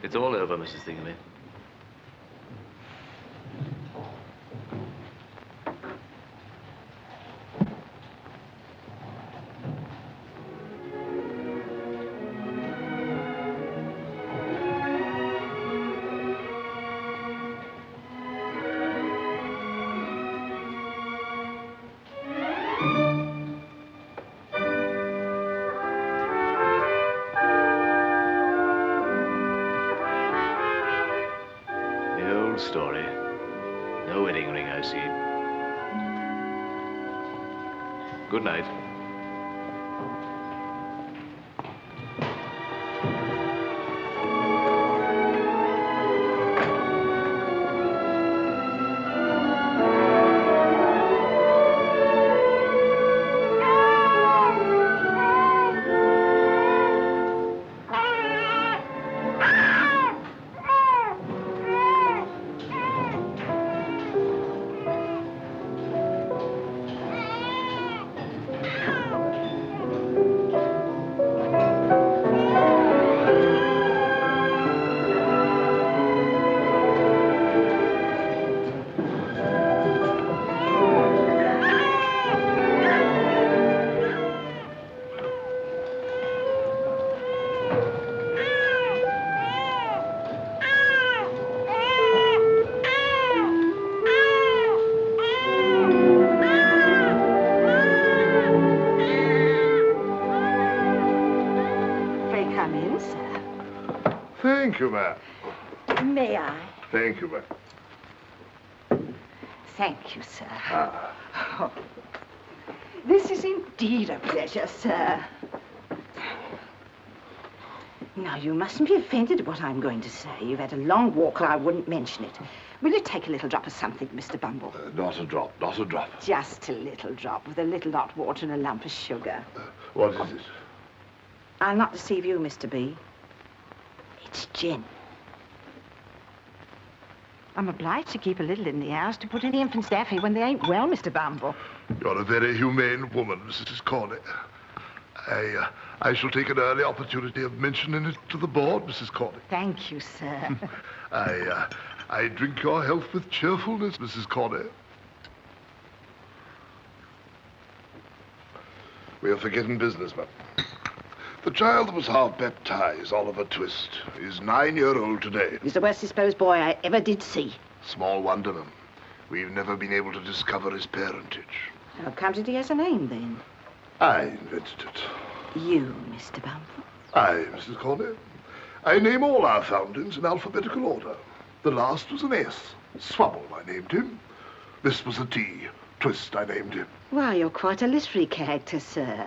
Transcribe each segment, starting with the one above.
It's all over, Mrs. Thingamay. Story. No wedding ring, I see. Good night. Thank you, ma'am. May I? Thank you, ma'am. Thank you, sir. Ah. Oh, this is indeed a pleasure, sir. Now, you mustn't be offended at what I'm going to say. You've had a long walk, or I wouldn't mention it. Will you take a little drop of something, Mr. Bumble? Not a drop, not a drop. Just a little drop with a little hot water and a lump of sugar. What is it? I'll not deceive you, Mr. B. It's gin. I'm obliged to keep a little in the house to put in the infant's daffy when they ain't well, Mr. Bumble. You're a very humane woman, Mrs. Corley. I shall take an early opportunity of mentioning it to the board, Mrs. Corley. Thank you, sir. I drink your health with cheerfulness, Mrs. Corley. We are forgetting business, ma'am. The child that was half baptized, Oliver Twist, is 9-year-old today. He's the worst disposed boy I ever did see. Small wonder, ma'am. We've never been able to discover his parentage. How comes it he has a name, then? I invented it. You, Mr. Bumble? I, Mrs. Corley. I name all our foundlings in alphabetical order. The last was an S. Swabble, I named him. This was a T. Twist, I named him. Why, you're quite a literary character, sir.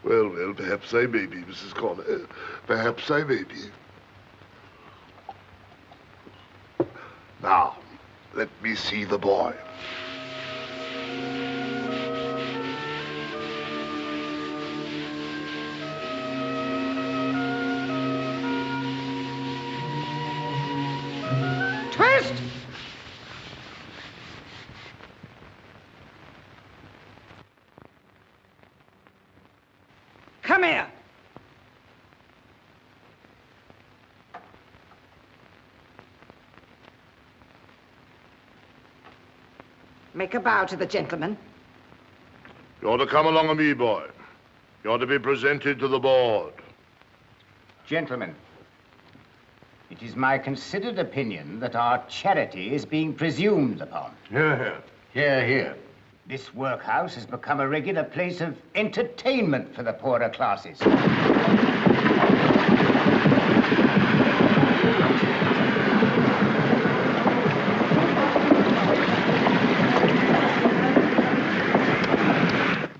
Well, perhaps I may be, Mrs. Corley. Perhaps I may be. Now, let me see the boy. Twist! Come here. Make a bow to the gentleman. You're to come along with me, boy. You're to be presented to the board. Gentlemen, it is my considered opinion that our charity is being presumed upon. Hear, hear. Hear, hear. This workhouse has become a regular place of entertainment for the poorer classes.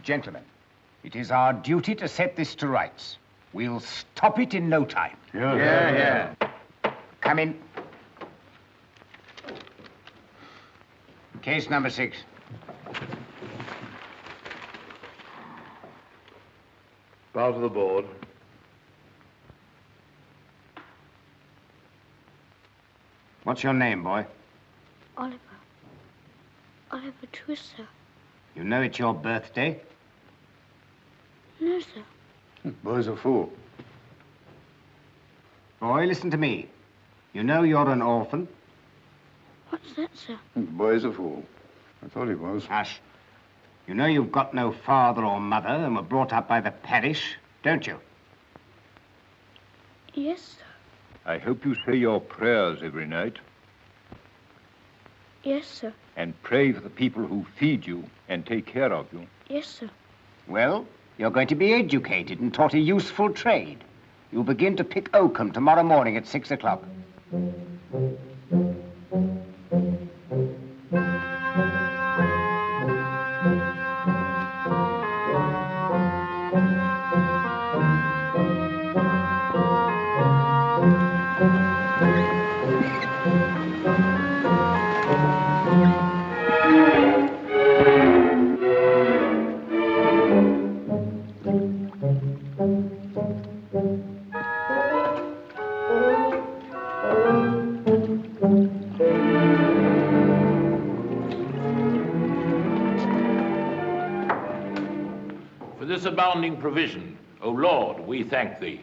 Gentlemen, it is our duty to set this to rights. We'll stop it in no time. Yeah. Come in. Case number 6. Bow to the board. What's your name, boy? Oliver. Oliver Twist, sir. You know it's your birthday? No, sir. Boy's a fool. Boy, listen to me. You know you're an orphan? What's that, sir? The boy's a fool. I thought he was. Hush. You know you've got no father or mother and were brought up by the parish, don't you? Yes, sir. I hope you say your prayers every night Yes, sir. and pray for the people who feed you and take care of you. Yes, sir. Well, you're going to be educated and taught a useful trade. You'll begin to pick oakum tomorrow morning at 6 o'clock. For this abounding provision, O Lord, we thank thee.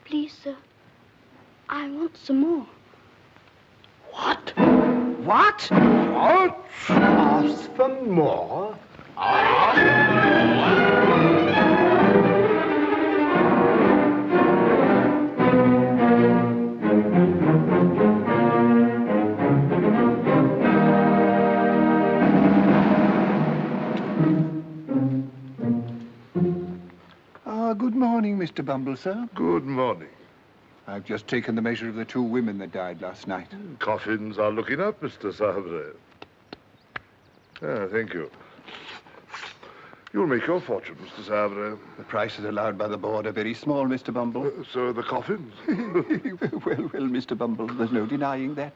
Please, sir. I want some more. What? What? What? Ask for more? Good morning, Mr. Bumble, sir. Good morning. I've just taken the measure of the 2 women that died last night. Coffins are looking up, Mr. Sabre. Thank you. You'll make your fortune, Mr. Sabre. The prices allowed by the board are very small, Mr. Bumble. So are the coffins. well, Mr. Bumble, there's no denying that.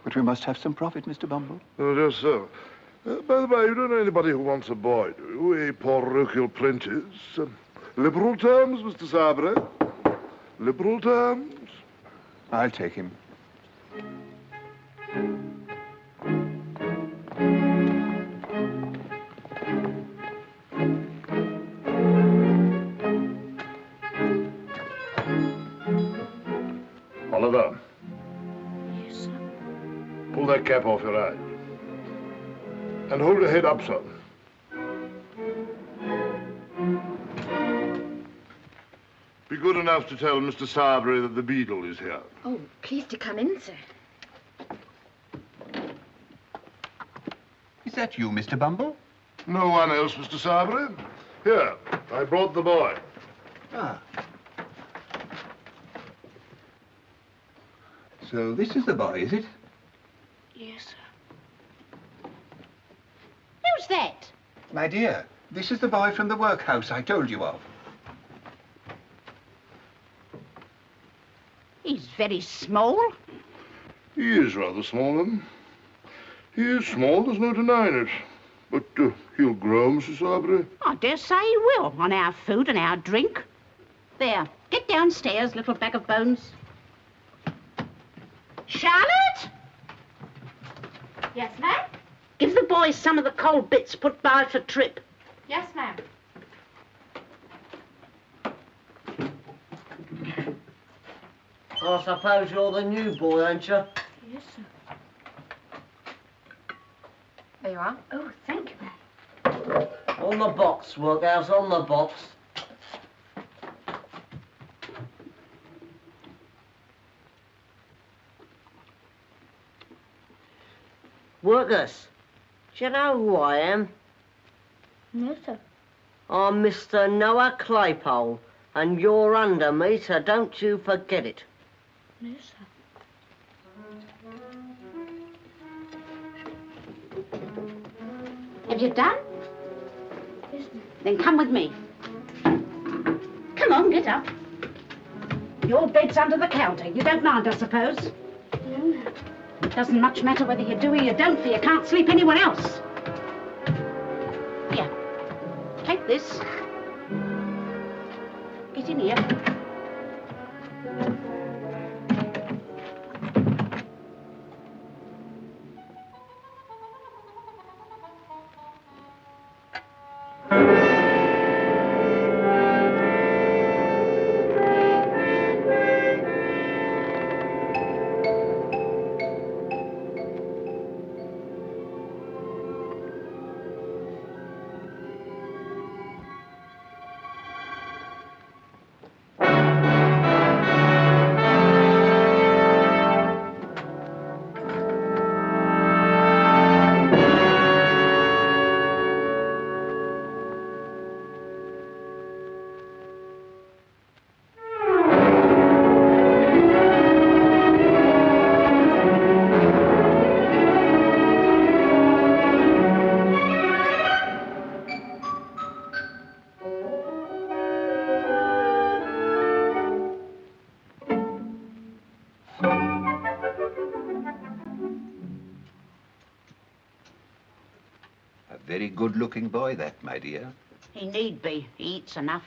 But we must have some profit, Mr. Bumble. Oh, yes, sir. By the way, you don't know anybody who wants a boy, do you? A parochial apprentice. Liberal terms, Mr. Sabre. Liberal terms. I'll take him. Oliver. Yes, sir. Pull that cap off your eyes. And hold your head up, sir. Be good enough to tell Mr. Sarbury that the beadle is here. Oh, please to come in, sir. Is that you, Mr. Bumble? No one else, Mr. Sarbury. Here, I brought the boy. Ah. So this is the boy, is it? Yes, sir. Who's that? My dear, this is the boy from the workhouse I told you of. He's very small. He is rather small, He is small, there's no denying it. But he'll grow, Mrs. Sarbury. I dare say he will, on our food and our drink. There, get downstairs, little bag of bones. Charlotte? Yes, ma'am? Give the boys some of the cold bits put by for Trip. Yes, ma'am. I suppose you're the new boy, aren't you? Yes, sir. There you are. Oh, thank you, ma'am. On the box, workhouse, on the box. Workers, do you know who I am? No, sir. I'm Mr. Noah Claypole, and you're under me, so don't you forget it. No, sir. Have you done? Yes, ma'am. Then come with me. Come on, get up. Your bed's under the counter. You don't mind, I suppose? No, ma'am. It doesn't much matter whether you do or you don't, for you can't sleep anywhere else. Here, take this. Get in here. Very good-looking boy, that, my dear. He need be. He eats enough.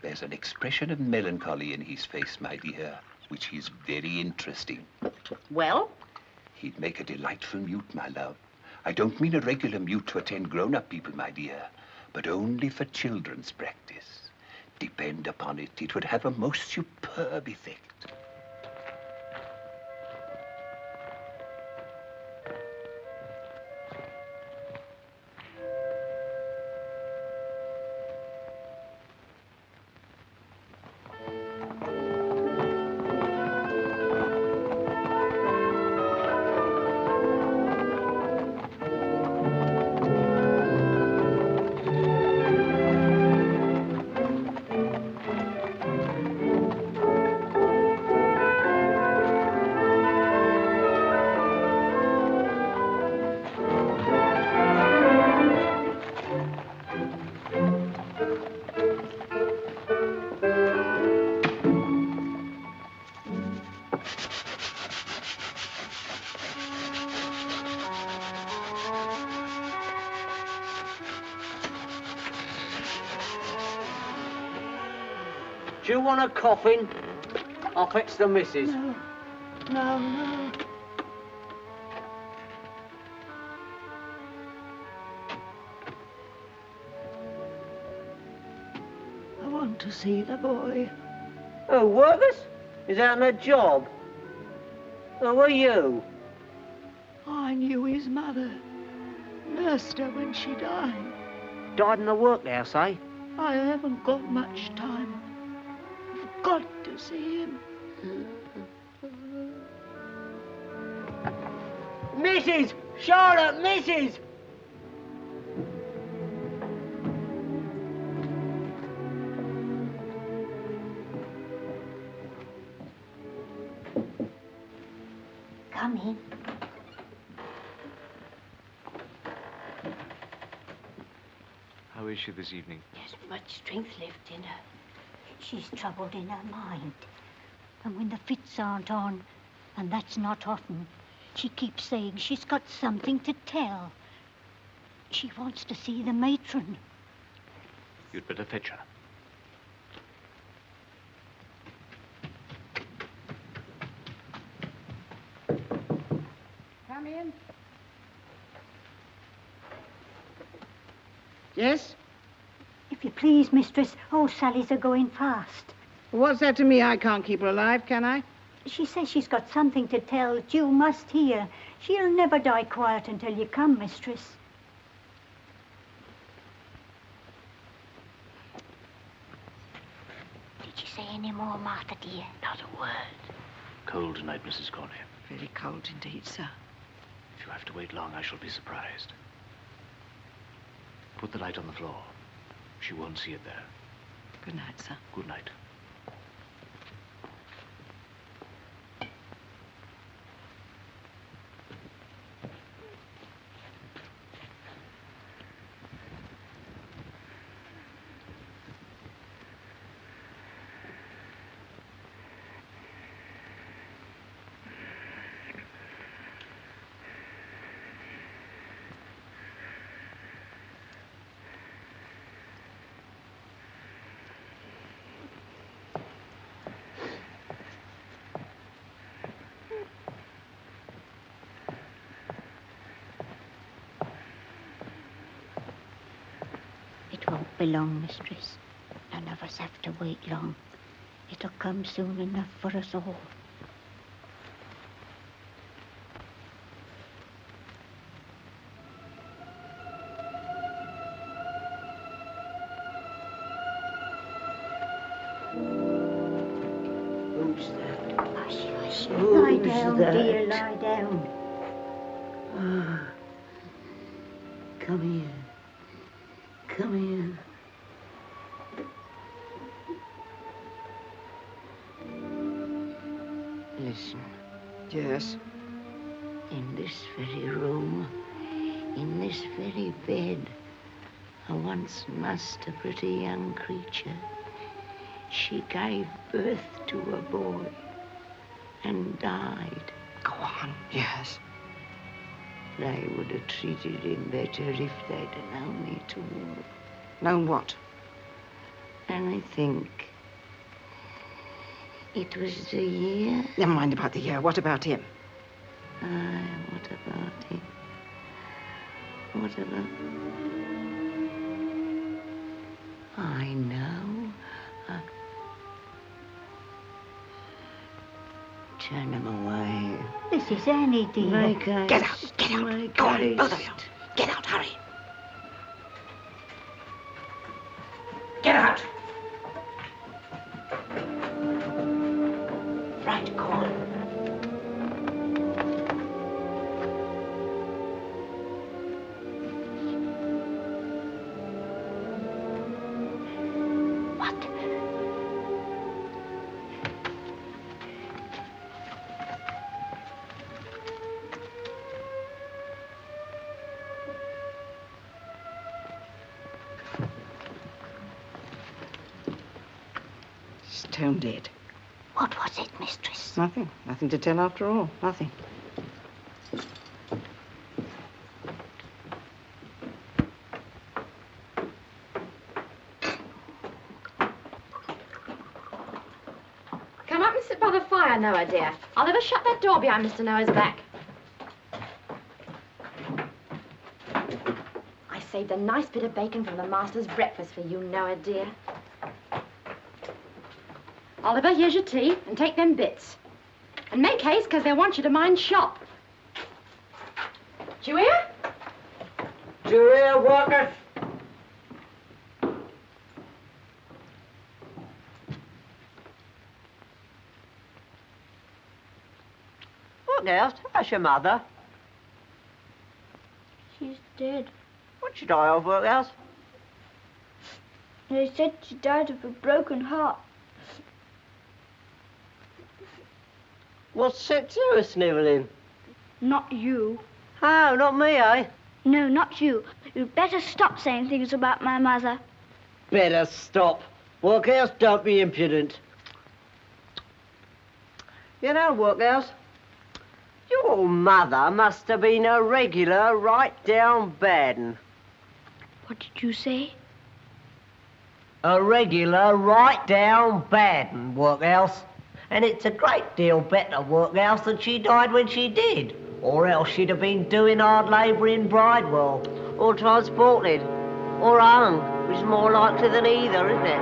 There's an expression of melancholy in his face, my dear, which is very interesting. Well? He'd make a delightful mute, my love. I don't mean a regular mute to attend grown-up people, my dear, but only for children's practice. Depend upon it, it would have a most superb effect. Do you want a coffin? I'll fetch the missus. No, no. I want to see the boy. Oh, workers? Is that a job? Who are you? I knew his mother. Nursed her when she died. Died in the workhouse, eh? I haven't got much time. I've got to see him. Mrs! Charlotte, Mrs! Come in. How is she this evening? There's much strength left in her. She's troubled in her mind. And when the fits aren't on, and that's not often, she keeps saying she's got something to tell. She wants to see the matron. You'd better fetch her. Come in. Yes? If you please, mistress, old Sally's a-going fast. What's that to me? I can't keep her alive, can I? She says she's got something to tell that you must hear. She'll never die quiet until you come, mistress. Did she say any more, Martha, dear? Not a word. Cold tonight, Mrs. Corney. Very cold indeed, sir. If you have to wait long, I shall be surprised. Put the light on the floor. She won't see it there. Good night, sir. Good night. It won't be long, mistress. None of us have to wait long. It'll come soon enough for us all. Who's that? Hush, hush. Who's Lie down, that? dear, lie down. Come here. Come here. Listen. Yes? In this very room, in this very bed, I once nursed a pretty young creature. She gave birth to a boy and died. Go on. Yes. They would have treated him better if they'd have known it all. Known what? And I think it was the year. Never mind about the year. What about him? Aye, what about him? What about... I know. Turn him away. This is Annie, dear. My Get out. Get out. my Go on, ghost. both of you. Get out. Hurry. Get out. Right, go on. What? Stone dead. What was it, mistress? Nothing. Nothing to tell after all. Nothing. Come up and sit by the fire, Noah, dear. I'll never shut that door behind Mr. Noah's back. I saved a nice bit of bacon from the master's breakfast for you, Noah, dear. Oliver, here's your tea, and take them bits. And make haste, because they want you to mind shop. Do you hear? Do you hear, workers? What else? That's your mother. She's dead. What'd she die of, workhouse? They said she died of a broken heart. What's set you, snivelling? Not you. Oh, not me, eh? No, not you. You'd better stop saying things about my mother. Better stop. Workhouse, don't be impudent. You know, Workhouse, your mother must have been a regular right-down bad 'un. What did you say? A regular right-down bad 'un, Workhouse. And it's a great deal better, Workhouse, that she died when she did. Or else she'd have been doing hard labour in Bridewell, or transported, or hung, which is more likely than either, isn't it?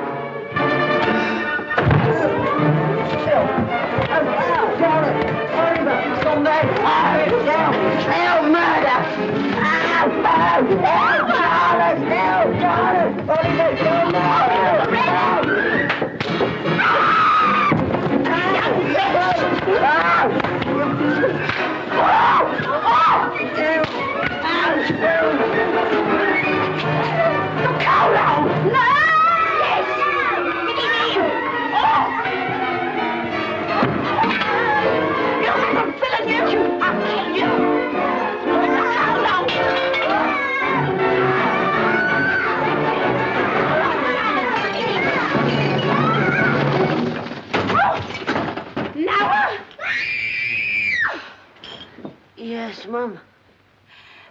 Yes, Mum.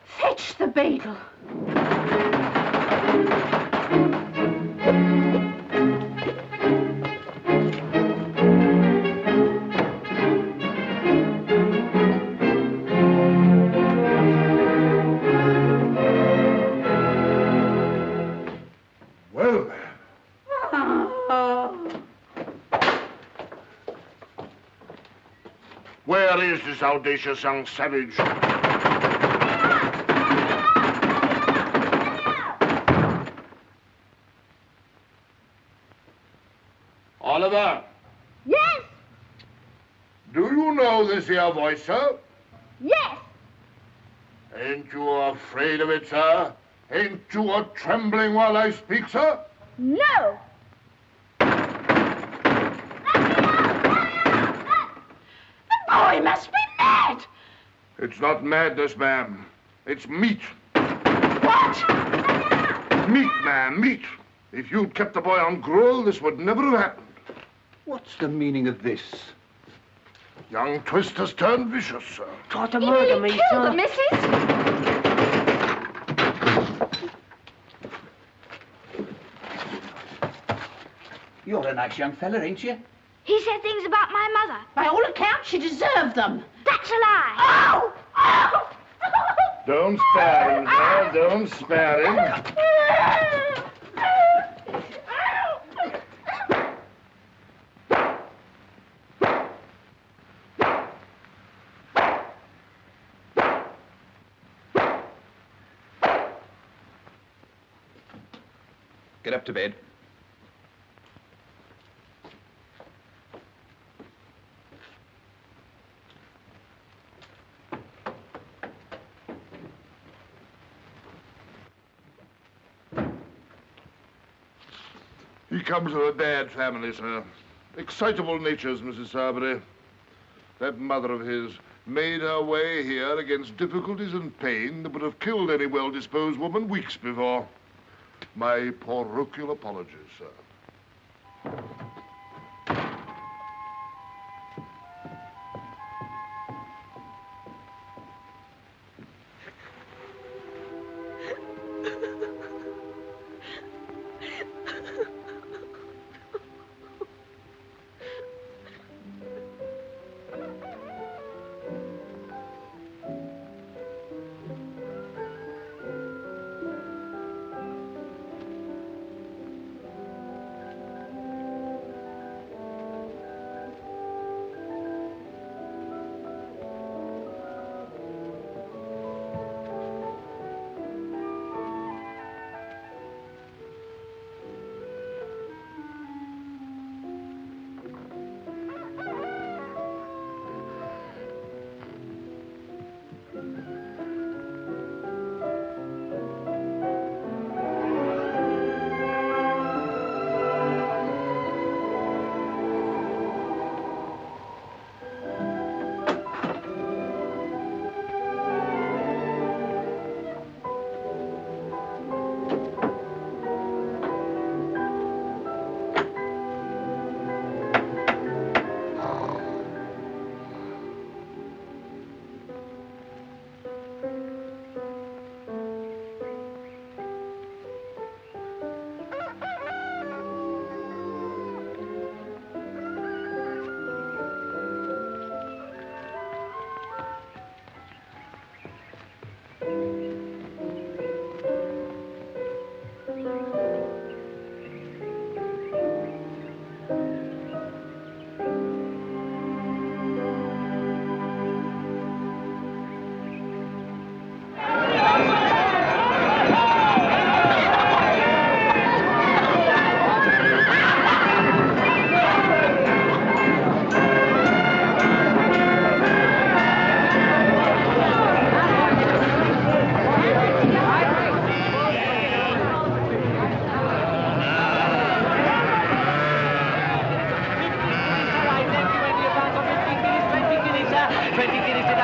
Fetch the beetle. Well, then. Where is this audacious young savage? Oliver! Yes! Do you know this here voice, sir? Yes! Ain't you afraid of it, sir? Ain't you a-trembling while I speak, sir? No! The boy must be mad. It's not madness, ma'am. It's meat. What? Meat, ma'am, meat. If you'd kept the boy on gruel, this would never have happened. What's the meaning of this? Young Twist has turned vicious, sir. Tried to murder me, Kill sir. the missus? You're a nice young fella, ain't you? He said things about my mother. By all accounts, you deserve them. That's a lie. Oh! Oh! Don't spare him, sir. Don't spare him. Get up to bed. He comes of a bad family, sir. Excitable natures, Mrs. Sarbury. That mother of his made her way here against difficulties and pain that would have killed any well-disposed woman weeks before. My parochial apologies, sir.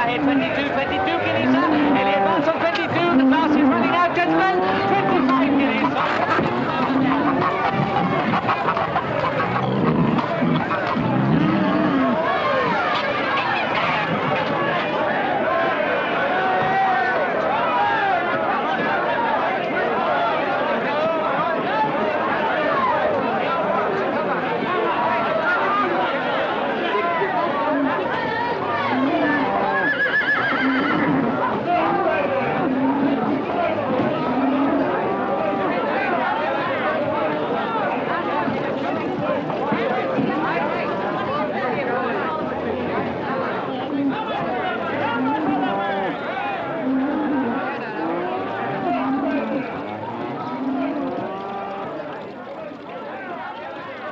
ahead, 22, 22 guineas, sir. Elliot Vance on 22. The class is running out, gentlemen. 25 guineas, sir.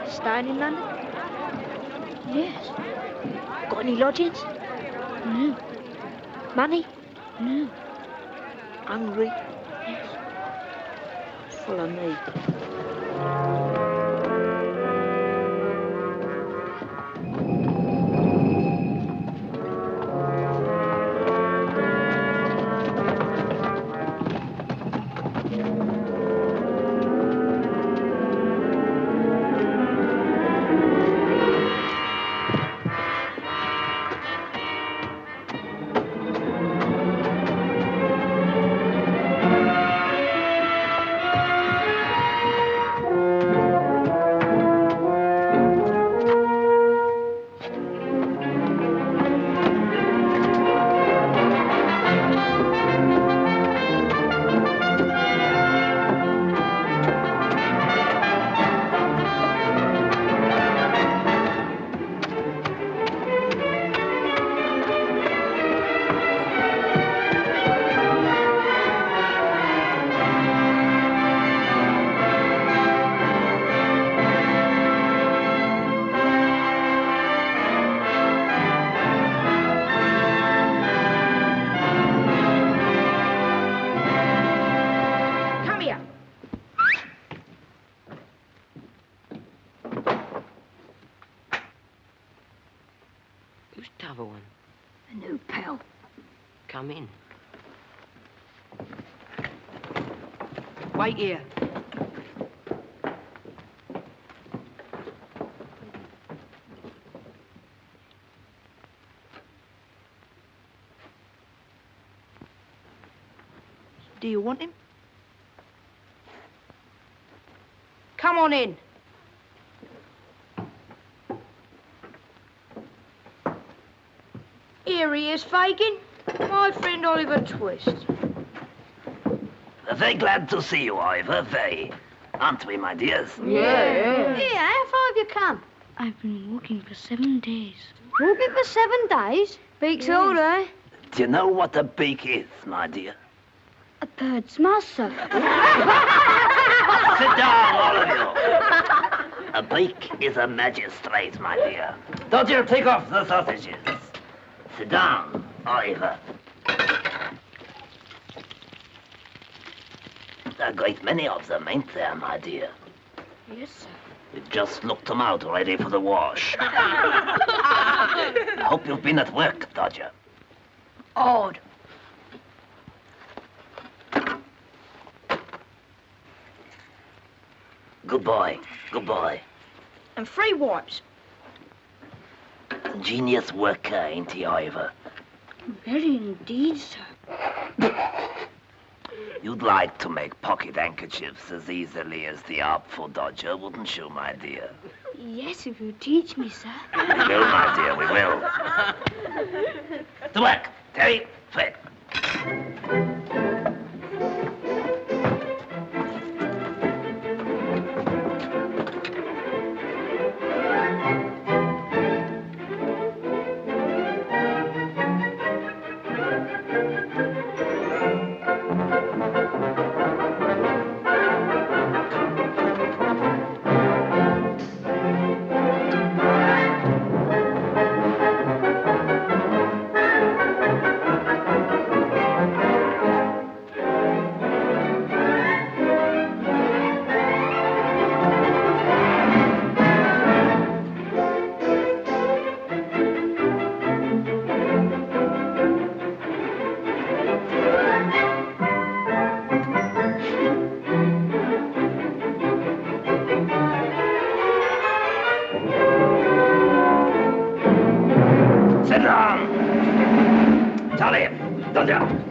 Staying in London? Yes. Got any lodgings? No. Money? No. Hungry? Yes. Follow me. Who's the other one? A new pal. Come in. Wait here. Do you want him? Come on in. Here he is, Fagin. My friend Oliver Twist. Very glad to see you, Ivor. Very. Aren't we, my dears? Yeah. Here, how far have you come? I've been walking for 7 days. Walking for 7 days? Beak's old, eh? Do you know what a beak is, my dear? A bird's master. Sit down, all of you. A beak is a magistrate, my dear. Dodger, take off the sausages. Sit down, Ivor. There are a great many of them, ain't there, my dear? Yes, sir. We've just looked them out, ready for the wash. Hope you've been at work, Dodger. Odd. Good boy, good boy. And 3 wipes. Ingenious worker, ain't he, Ivor? Very indeed, sir. You'd like to make pocket handkerchiefs as easily as the artful Dodger, wouldn't you, my dear? Yes, if you teach me, sir. We will, my dear, we will. To work, Terry, Fred. Dodger.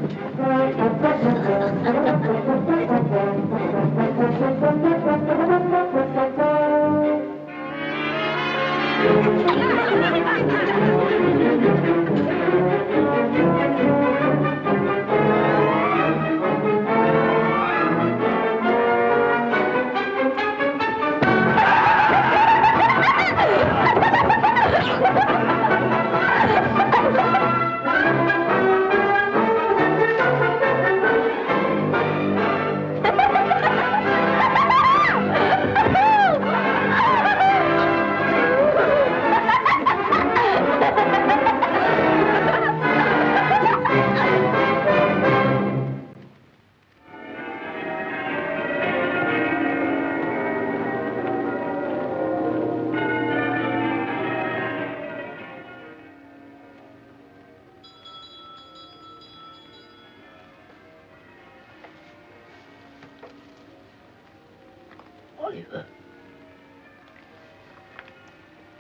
Oliver.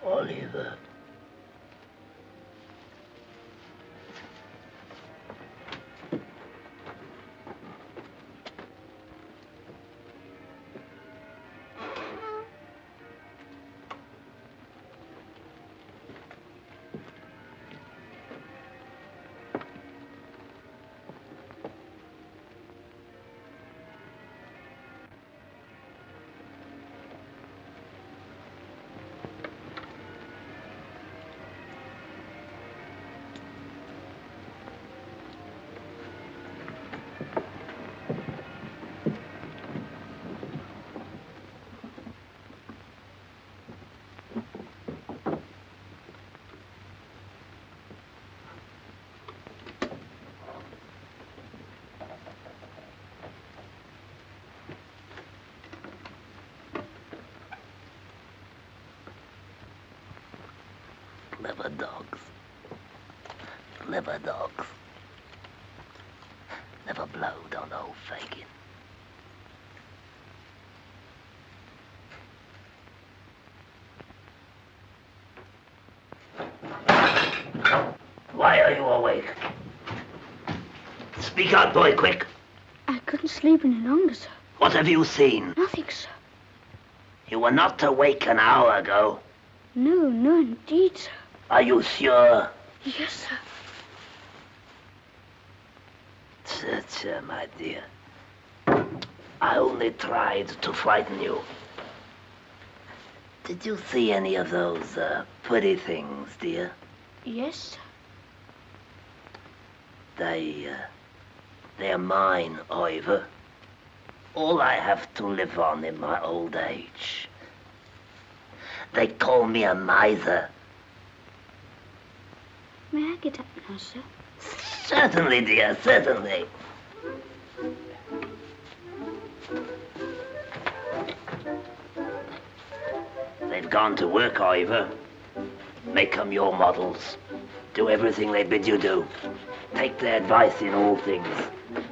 Oliver. Clever dogs. Clever dogs. Never blowed on old Fagin. Why are you awake? Speak out, boy, quick. I couldn't sleep any longer, sir. What have you seen? Nothing, sir. You were not awake an hour ago. No, no, indeed, sir. Are you sure? Yes, sir. My dear. I only tried to frighten you. Did you see any of those pretty things, dear? Yes, sir. They're mine, Ivor. All I have to live on in my old age. They call me a miser. May I get up now, sir? Certainly, dear, certainly. They've gone to work, Ivor. Make them your models. Do everything they bid you do. Take their advice in all things,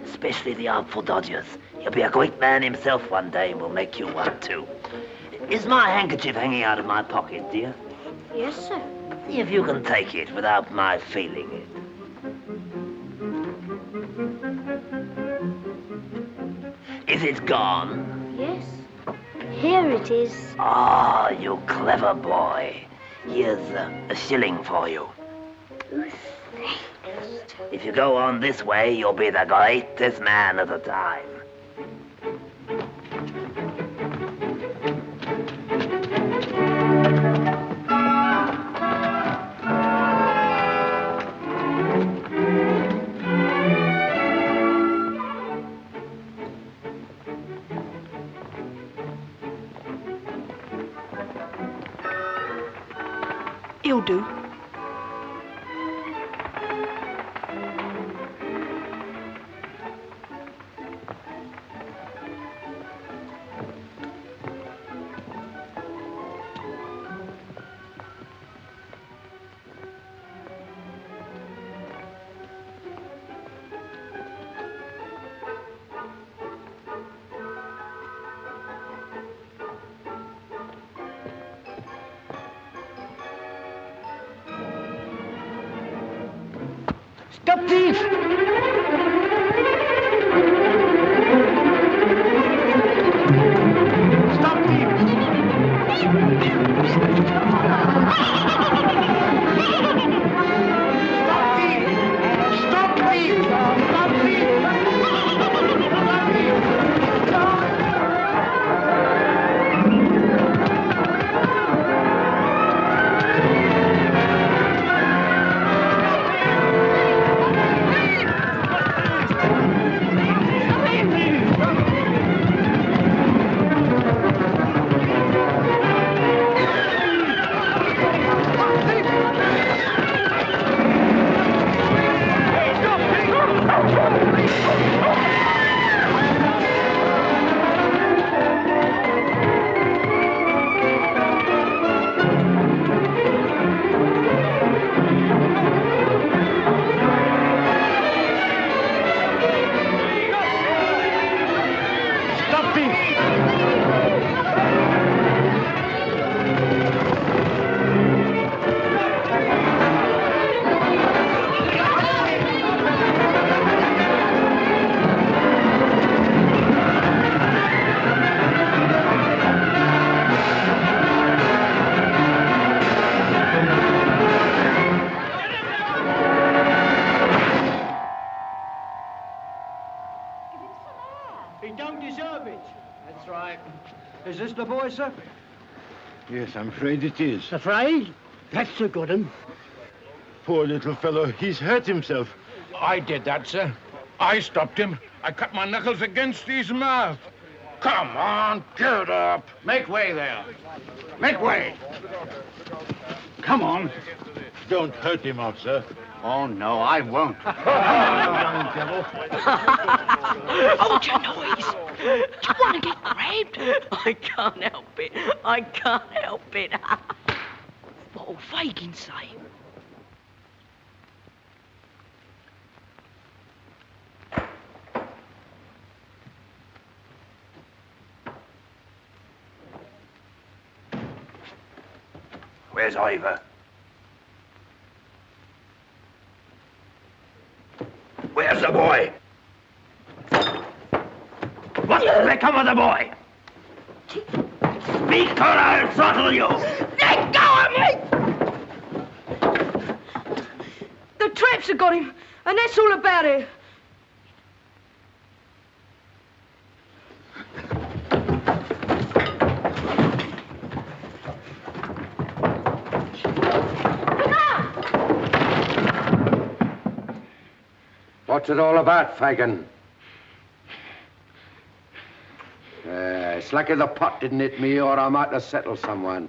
especially the Artful Dodgers. He'll be a great man himself one day and will make you one too. Is my handkerchief hanging out of my pocket, dear? Yes, sir. See if you can take it without my feeling it. Is it gone? Yes. Here it is. Ah, you clever boy. Here's a shilling for you. If you go on this way, you'll be the greatest man of the time. You'll do. Stop thief! Is this the boy, sir? Yes, I'm afraid it is. Afraid? That's a good one. Poor little fellow, he's hurt himself. I did that, sir. I stopped him. I cut my knuckles against his mouth. Come on, get up. Make way there. Make way. Come on. Don't hurt him, officer. Oh, no, I won't. Young devil. Hold your noise. Do you want to get grabbed? I can't help it. I can't help it. What'll Fagin say? Where's Ivor? Where's the boy? What has become of the boy? Speak or I'll throttle you! Let go of me! The traps have got him, and that's all about it. What's it all about, Fagin? It's lucky the pot didn't hit me, or I might have settled someone.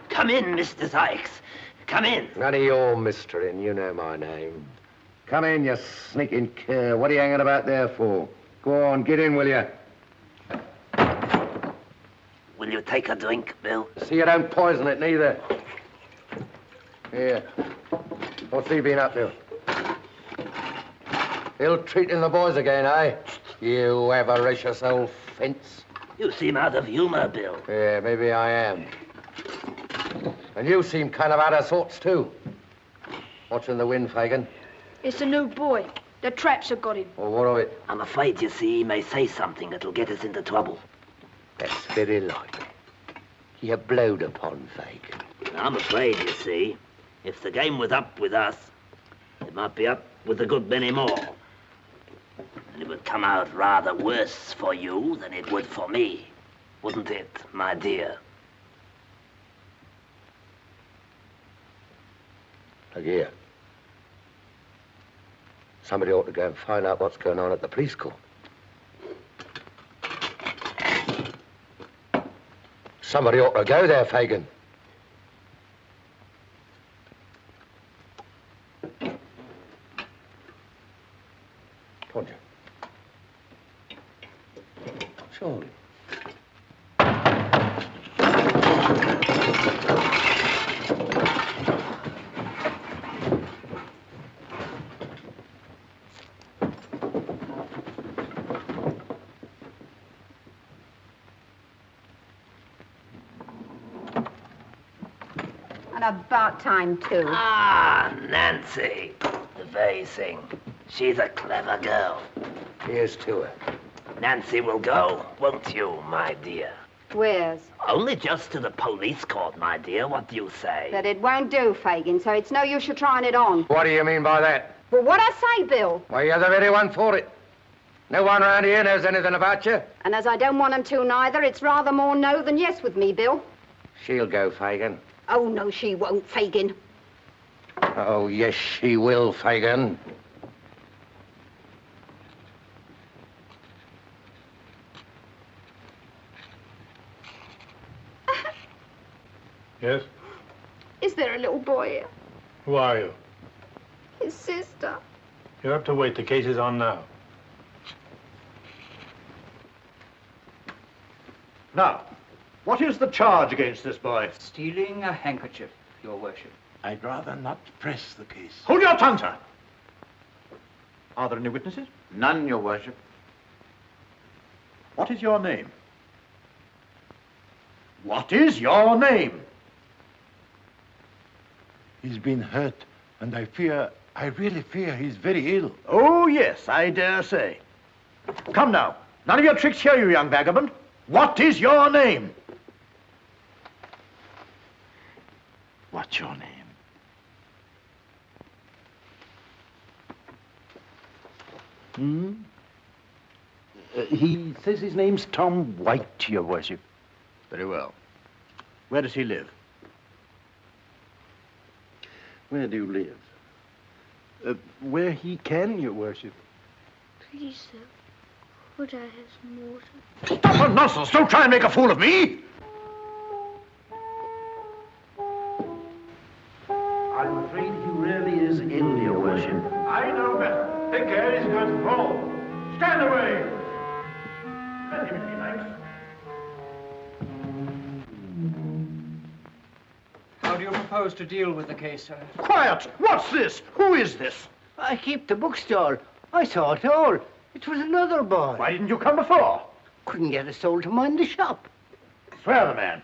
Come in, Mr. Sykes. Come in. None of your mystering, you know my name. Come in, you sneaking cur. What are you hanging about there for? Go on, get in, will you? Will you take a drink, Bill? See you don't poison it, neither. Here. What's he been up to? Ill-treating the boys again, eh? You avaricious old fence. You seem out of humor, Bill. Yeah, maybe I am. And you seem kind of out of sorts, too. What's in the wind, Fagin? It's a new boy. The traps have got him. Well, what of it? I'm afraid, you see, he may say something that'll get us into trouble. That's very likely. You're blowed upon, Fagin. I'm afraid, you see, if the game was up with us, it might be up with a good many more. And it would come out rather worse for you than it would for me. Wouldn't it, my dear? Look here. Somebody ought to go and find out what's going on at the police court. Somebody ought to go there, Fagin. Told you. Surely. And about time, too. Ah, Nancy, the very thing. She's a clever girl. Here's to her. Nancy will go, won't you, my dear? Where's? Only just to the police court, my dear. What do you say? That it won't do, Fagin, so it's no use you trying it on. What do you mean by that? Well, what I say, Bill? Well, you're the very one for it. No one around here knows anything about you. And as I don't want him to neither, it's rather more no than yes with me, Bill. She'll go, Fagin. Oh, no, she won't, Fagin. Oh, yes, she will, Fagin. Yes? Is there a little boy here? Who are you? His sister. You'll have to wait. The case is on now. Now, what is the charge against this boy? Stealing a handkerchief, Your Worship. I'd rather not press the case. Hold your tongue, sir. Are there any witnesses? None, Your Worship. What is your name? What is your name? He's been hurt, and I really fear he's very ill. Oh, yes, I dare say. Come now. None of your tricks here, you young vagabond. What is your name? What's your name? He says his name's Tom White, your worship. Very well. Where does he live? Where do you live? Where he can, your worship. Please, sir, would I have some water? Stop that nonsense! Don't try and make a fool of me! I'm afraid he really is ill, your worship. I know better. Take care, he's going to fall. Stand away! Let him relax. How do you propose to deal with the case, sir? Quiet! What's this? Who is this? I keep the bookstall. I saw it all. It was another boy. Why didn't you come before? Couldn't get a soul to mind the shop. Swear the man.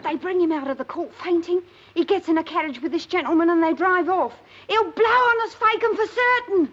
They bring him out of the court fainting. He gets in a carriage with this gentleman and they drive off. He'll blow on us, Faken, for certain.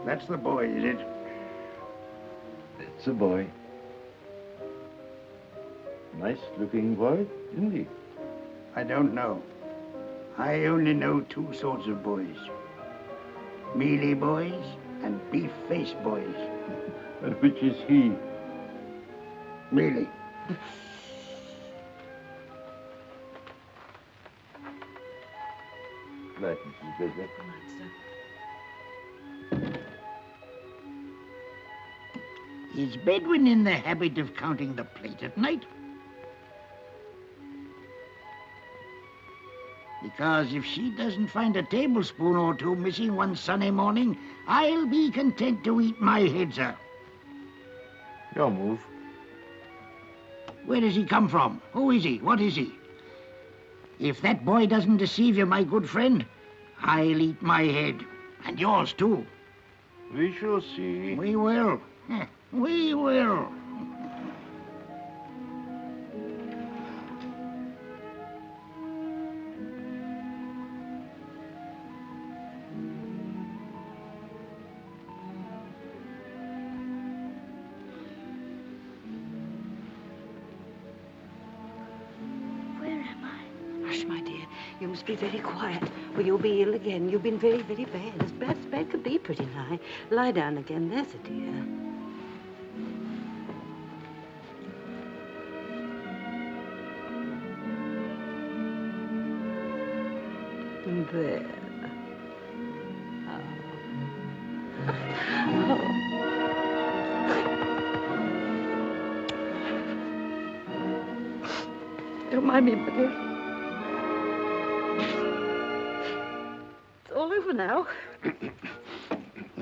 That's the boy, is it? It's a boy. Nice-looking boy, isn't he? I don't know. I only know two sorts of boys. Mealy boys and beef-faced boys. And which is he? Mealy. Right, Mrs. Bishop. Is Bedouin in the habit of counting the plate at night? Because if she doesn't find a tablespoon or two missing one sunny morning, I'll be content to eat my head, sir. Your move. Where does he come from? Who is he? What is he? If that boy doesn't deceive you, my good friend, I'll eat my head. And yours, too. We shall see. We will. We will. Hush, my dear. You must be very quiet, or you'll be ill again. You've been very, very bad. As bad could be, pretty nigh. Lie down again. There's a dear. There. Don't mind me, dear. It's all over now.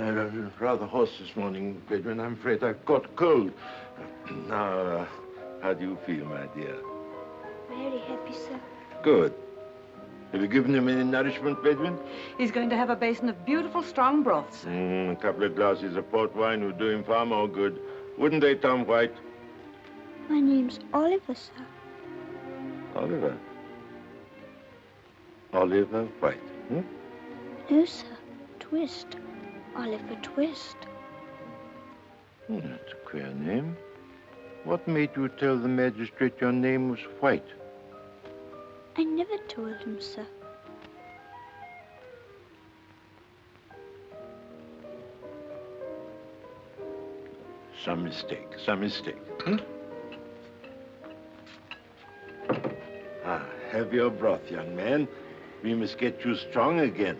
I'm rather hoarse this morning, Bedouin. I'm afraid I've caught cold. Now, how do you feel, my dear? Very happy, sir. Good. Have you given him any nourishment, Bedouin? He's going to have a basin of beautiful, strong broths. A couple of glasses of port wine would do him far more good. Wouldn't they, Tom White? My name's Oliver, sir. Oliver? Oliver White, hmm? No, sir. Twist. Oliver Twist. That's a queer name. What made you tell the magistrate your name was White? I never told him, sir. Some mistake, some mistake. Hmm? Have your broth, young man. We must get you strong again.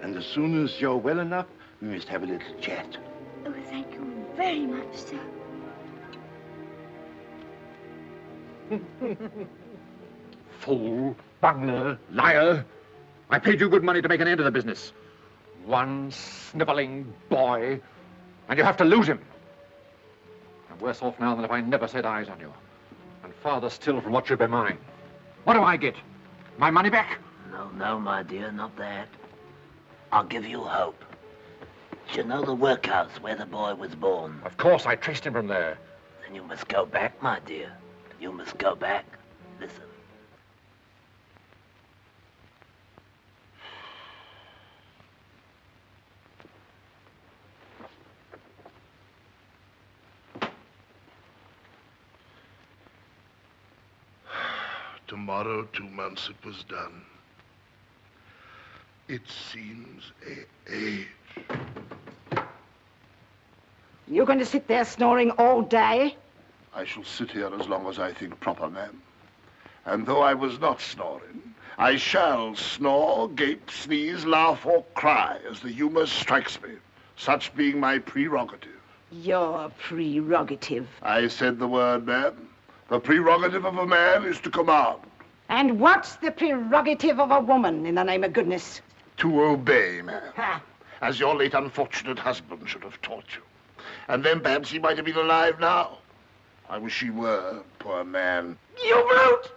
And as soon as you're well enough, we must have a little chat. Oh, thank you very much, sir. Fool, bungler, liar. I paid you good money to make an end of the business. One sniveling boy, and you have to lose him. I'm worse off now than if I never set eyes on you. And farther still from what should be mine. What do I get? My money back? No, no, my dear, not that. I'll give you hope. Do you know the workhouse where the boy was born? Of course, I traced him from there. Then you must go back, my dear. You must go back. Listen. Tomorrow, 2 months, it was done. It seems an age. You going to sit there snoring all day? I shall sit here as long as I think proper, ma'am. And though I was not snoring, I shall snore, gape, sneeze, laugh, or cry as the humor strikes me, such being my prerogative. Your prerogative. I said the word, ma'am. The prerogative of a man is to command. And what's the prerogative of a woman, in the name of goodness? To obey, ma'am. Ha. As your late unfortunate husband should have taught you. And then perhaps he might have been alive now. I wish he were, poor man. You brute!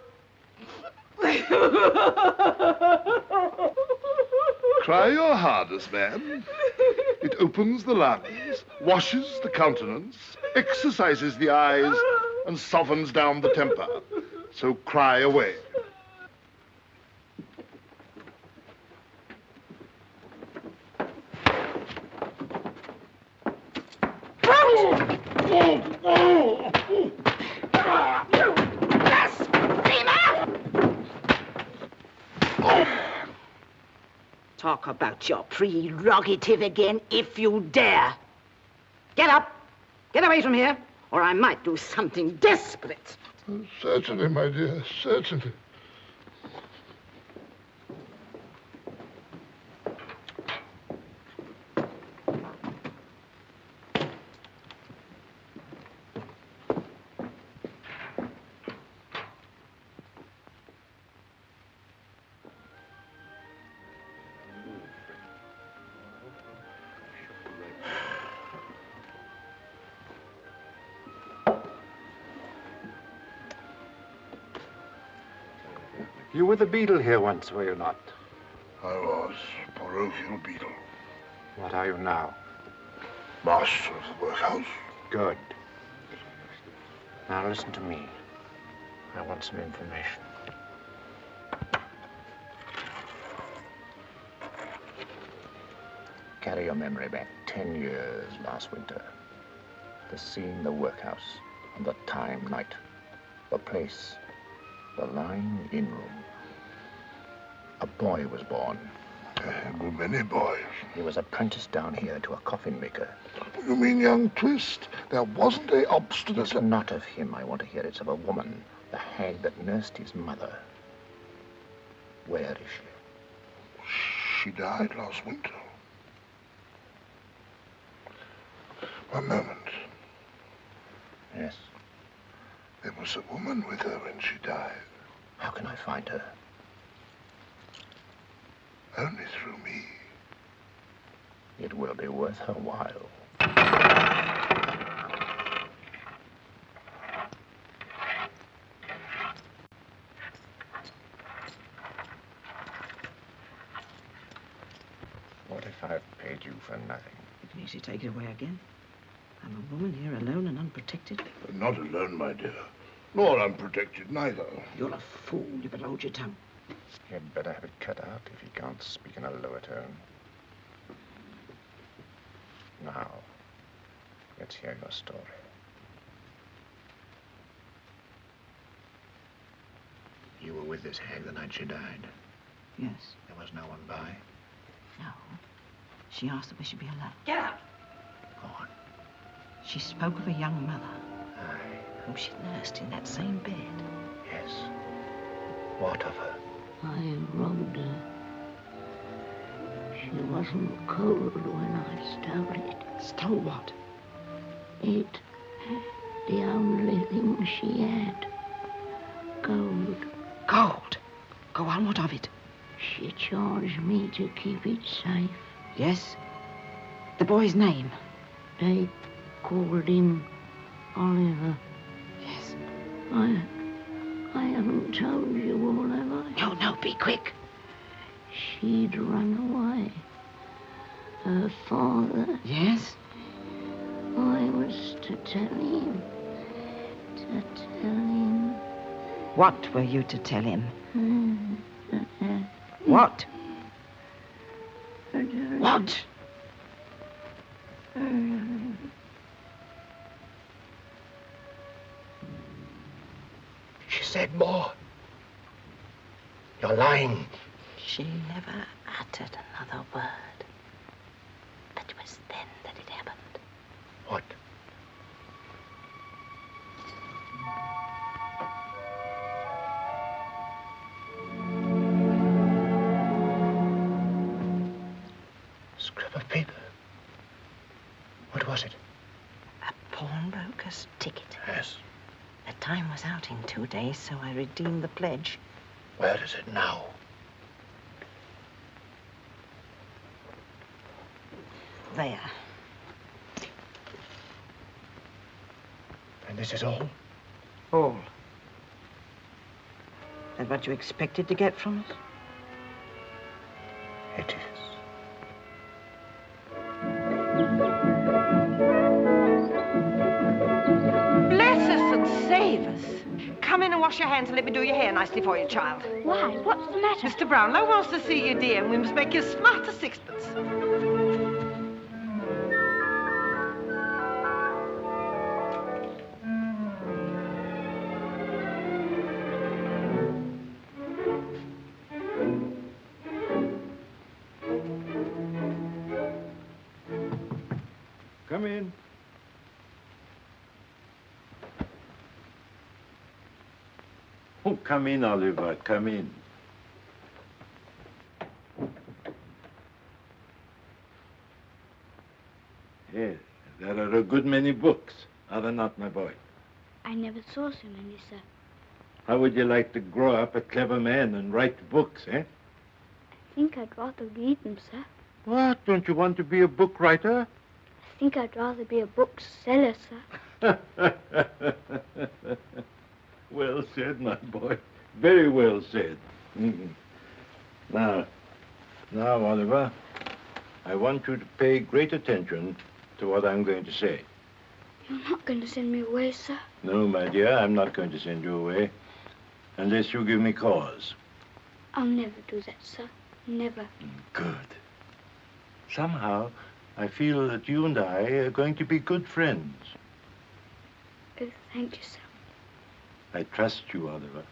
Cry your hardest, ma'am. It opens the lungs, washes the countenance, exercises the eyes, and softens down the temper. So cry away. Talk about your prerogative again, if you dare. Get up. Get away from here, or I might do something desperate. Certainly, my dear, certainly. You were the beadle here once, were you not? I was parochial beadle. What are you now? Master of the workhouse. Good. Now listen to me. I want some information. Carry your memory back 10 years last winter. The scene, the workhouse, and the time, night, the place, the lying-in room. A boy was born. There were many boys. He was apprenticed down here to a coffin maker. You mean young Twist? There wasn't a obstinate... It's not of him I want to hear. It's of a woman, the hag that nursed his mother. Where is she? She died last winter. One moment. Yes? There was a woman with her when she died. How can I find her? Only through me. It will be worth her while. What if I've paid you for nothing? You can easily take it away again. I'm a woman here alone and unprotected. Not alone, my dear. Nor unprotected, neither. You're a fool. You better hold your tongue. He'd better have it cut out if he can't speak in a lower tone. Now, let's hear your story. You were with this hag the night she died? Yes. There was no one by? No. She asked that we should be alone. Get out. Go on. She spoke of a young mother. Whom she'd nursed in that same bed. Yes. What of her? I robbed her. She wasn't cold when I stole it. Stole what? It. The only thing she had. Gold. Gold? Go on, what of it? She charged me to keep it safe. Yes? The boy's name? They called him Oliver. Yes. I haven't told you all, have I? No, be quick. She'd run away. Her father. Yes? I was to tell him. To tell him. What were you to tell him? What? What? She said more. You're lying. She never uttered another word. It was then that it happened. What? Scrap of paper. What was it? A pawnbroker's ticket. Yes. The time was out in 2 days, so I redeemed the pledge. Where is it now? There. And this is all? All. That what you expected to get from us? It is. Bless us and save us. Come in and wash your hands and let me do your hair nicely for you, child. Why? What's the matter? Mr. Brownlow wants to see you, dear, and we must make you smart as sixpence. Come in. Oh, come in, Oliver, come in. Yes, there are a good many books, are there not, my boy? I never saw so many, sir. How would you like to grow up a clever man and write books, eh? I think I'd rather read them, sir. What? Don't you want to be a book writer? I think I'd rather be a bookseller, sir. Well said, my boy. Very well said. Now, Oliver, I want you to pay great attention to what I'm going to say. You're not going to send me away, sir? No, my dear, I'm not going to send you away unless you give me cause. I'll never do that, sir. Never. Good. Somehow, I feel that you and I are going to be good friends. Oh, thank you, sir. I trust you, Oliver.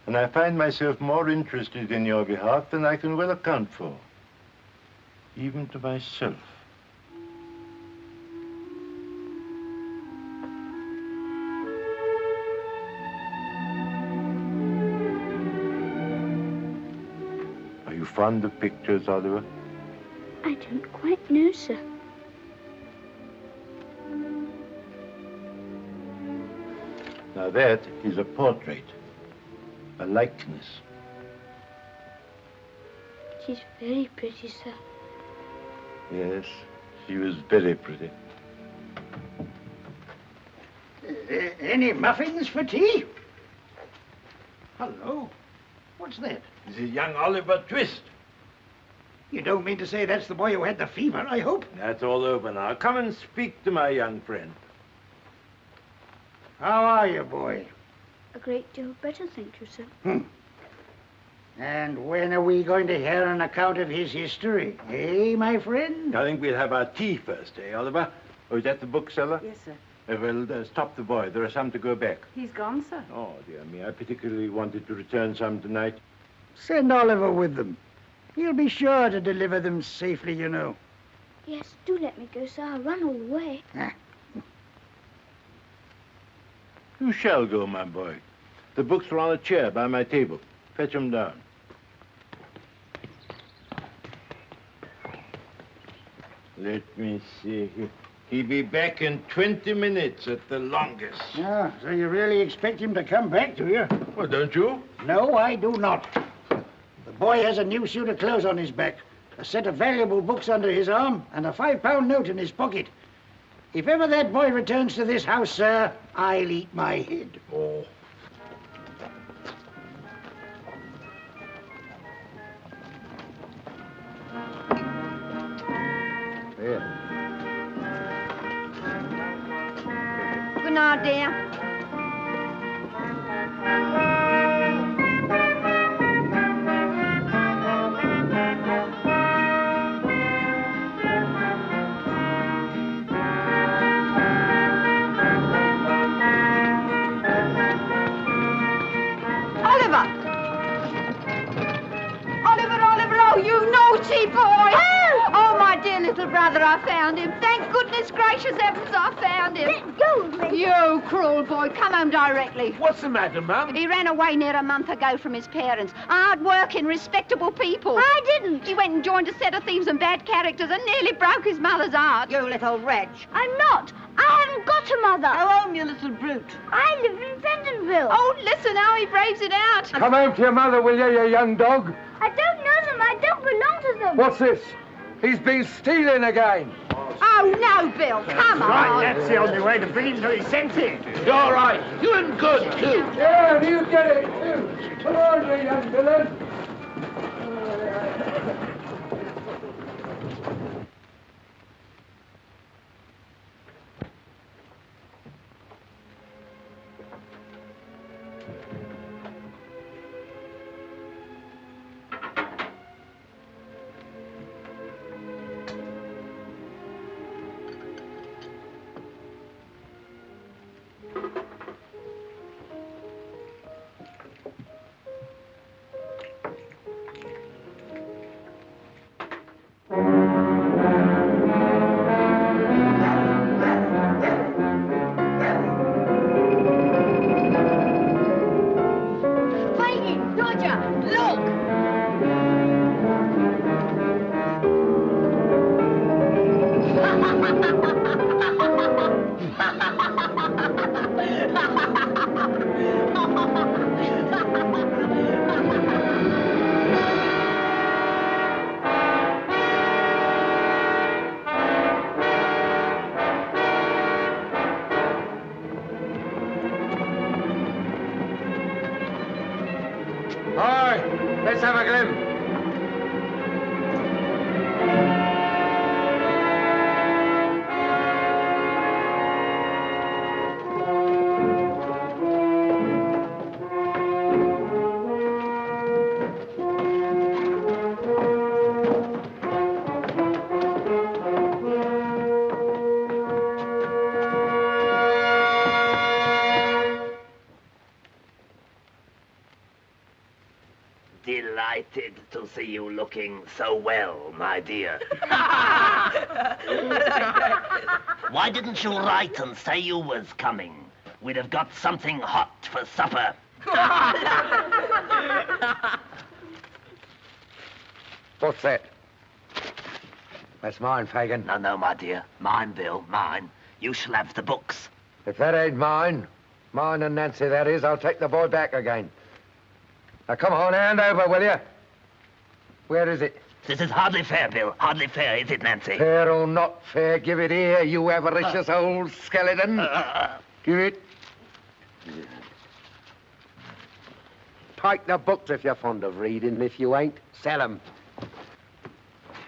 And I find myself more interested in your behalf than I can well account for. Even to myself. Are you fond of pictures, Oliver? I don't quite know, sir. Now that is a portrait, a likeness. She's very pretty, sir. Yes, she was very pretty. Any muffins for tea? Hello. What's that? This is young Oliver Twist. You don't mean to say that's the boy who had the fever, I hope? That's all over now. Come and speak to my young friend. How are you, boy? A great deal better, thank you, sir. And when are we going to hear an account of his history? Eh, my friend? I think we'll have our tea first, eh, Oliver? Oh, is that the bookseller? Yes, sir. Well, stop the boy. There are some to go back. He's gone, sir. Oh, dear me. I particularly wanted to return some tonight. Send Oliver with them. He'll be sure to deliver them safely, you know. Yes, do let me go, sir. I'll run all the way. You shall go, my boy. The books are on a chair by my table. Fetch them down. Let me see. He'll be back in 20 minutes at the longest. Ah, so you really expect him to come back, do you? Well, don't you? No, I do not. The boy has a new suit of clothes on his back, a set of valuable books under his arm, and a £5 note in his pocket. If ever that boy returns to this house, sir, I'll eat my head. Oh. There. Good night, dear. Oh, you naughty boy! Oh, my dear little brother, I found him. Thank goodness gracious heavens I found him. Let go of me. You cruel boy. Come home directly. What's the matter, Mum? He ran away near a month ago from his parents. Hard-working, respectable people. I didn't. He went and joined a set of thieves and bad characters and nearly broke his mother's heart. You little wretch. I'm not. I haven't got a mother. Go home, you little brute. I live in Fentonville. Oh, listen how he braves it out. Come home to your mother, will you young dog? I don't know them. I don't belong to them. What's this? He's been stealing again. Oh, no, Bill. Come on. Right, that's the only way to bring him to his senses. You're all right. You're in good, too. Yeah, you get it, too. Come on, you young villain. Let's have a glimpse. Delighted to see you looking so well, my dear. Why didn't you write and say you was coming? We'd have got something hot for supper. What's that? That's mine, Fagin. No, my dear. Mine, Bill, mine. You shall have the books. If that ain't mine and Nancy that is, I'll take the boy back again. Now, come on, hand over, will you? Where is it? This is hardly fair, Bill. Hardly fair, is it, Nancy? Fair or not fair, give it here, you avaricious old skeleton. Give it. Take the books if you're fond of reading, and if you ain't, sell them.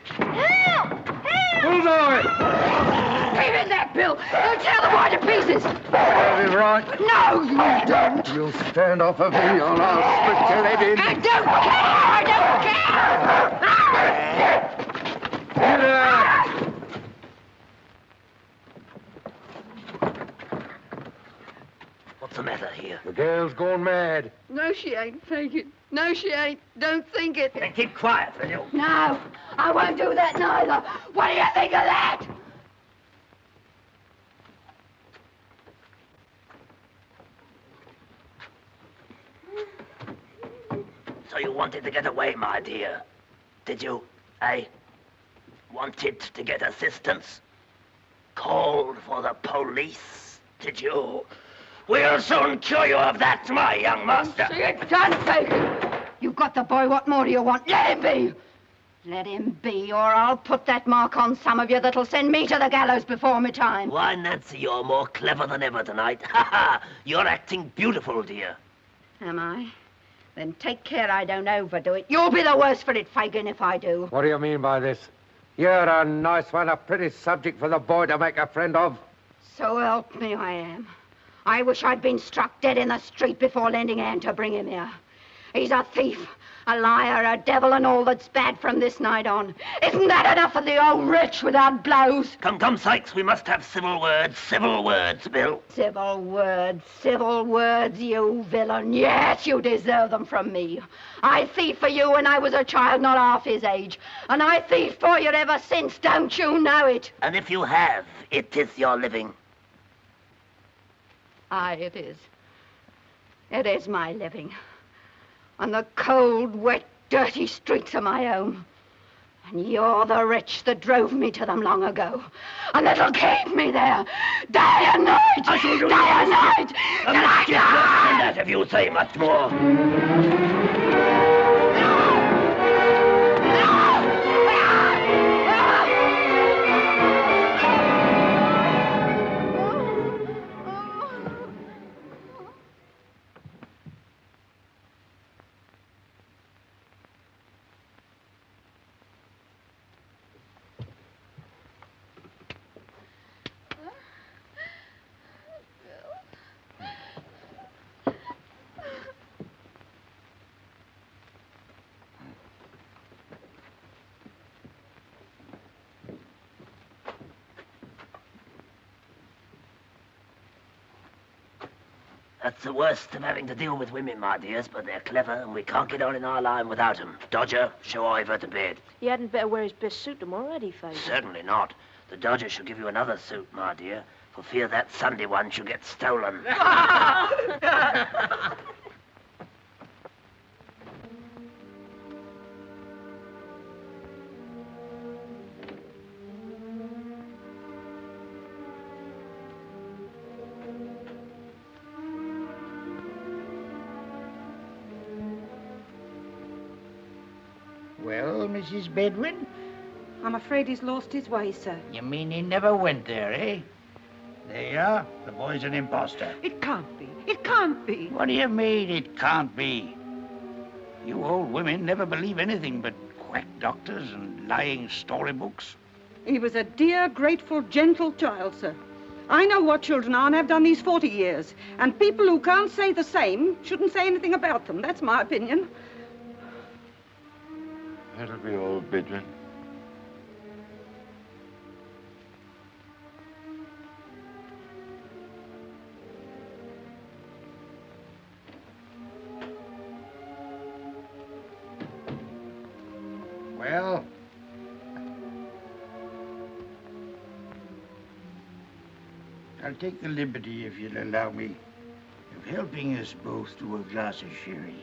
Help! Help! Bullseye! Give it that, Bill. You'll tear the boy to pieces. Have it right. No, you don't. You'll stand off of me, or I'll split your head in. I don't care. I don't care. Get out! What's the matter here? The girl's gone mad. No, she ain't. Think it. No, she ain't. Don't think it. Then keep quiet, will you? No, I won't do that neither. What do you think of that? So you wanted to get away, my dear. Did you, eh? Wanted to get assistance? Called for the police, did you? We'll soon cure you of that, my young master. See it done, Bacon. You've got the boy. What more do you want? Let him be. Let him be, or I'll put that mark on some of you that'll send me to the gallows before my time. Why, Nancy, you're more clever than ever tonight. Ha ha! You're acting beautiful, dear. Am I? Then take care I don't overdo it. You'll be the worse for it, Fagin, if I do. What do you mean by this? You're a nice one, a pretty subject for the boy to make a friend of. So help me, I am. I wish I'd been struck dead in the street before lending a hand to bring him here. He's a thief, a liar, a devil, and all that's bad from this night on. Isn't that enough of the old wretch without blows? Come, come, Sykes, we must have civil words, Bill. Civil words, you villain. Yes, you deserve them from me. I thieved for you when I was a child not half his age. And I thieved for you ever since, don't you know it? And if you have, it is your living. Aye, it is. It is my living. On the cold, wet, dirty streets of my home. And you're the wretch that drove me to them long ago. And that'll keep me there, day and night, day and night. And I'll get worse than that if you say much more. That's the worst of having to deal with women, my dears, but they're clever and we can't get on in our line without them. Dodger, show Ivor to bed. He hadn't better wear his best suit tomorrow, had he, Fagan? Certainly not. The Dodger shall give you another suit, my dear, for fear that Sunday one should get stolen. Well, Mrs. Bedwin? I'm afraid he's lost his way, sir. You mean he never went there, eh? There you are. The boy's an imposter. It can't be. It can't be. What do you mean it can't be? You old women never believe anything but quack doctors and lying storybooks. He was a dear, grateful, gentle child, sir. I know what children are and have done these 40 years. And people who can't say the same shouldn't say anything about them. That's my opinion. That'll be all, Bedwin. Well? I'll take the liberty, if you'll allow me, of helping us both to a glass of sherry.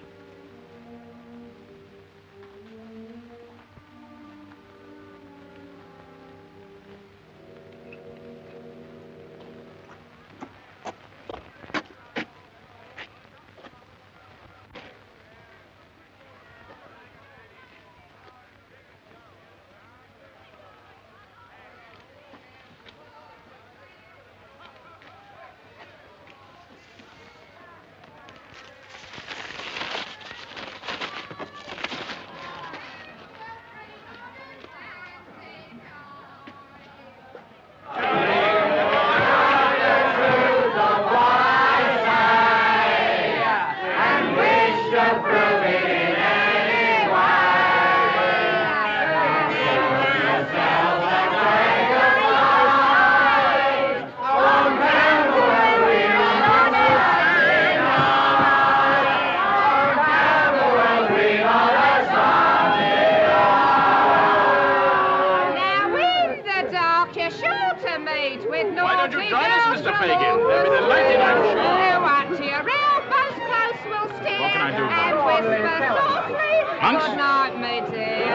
punks. Good night, me dear.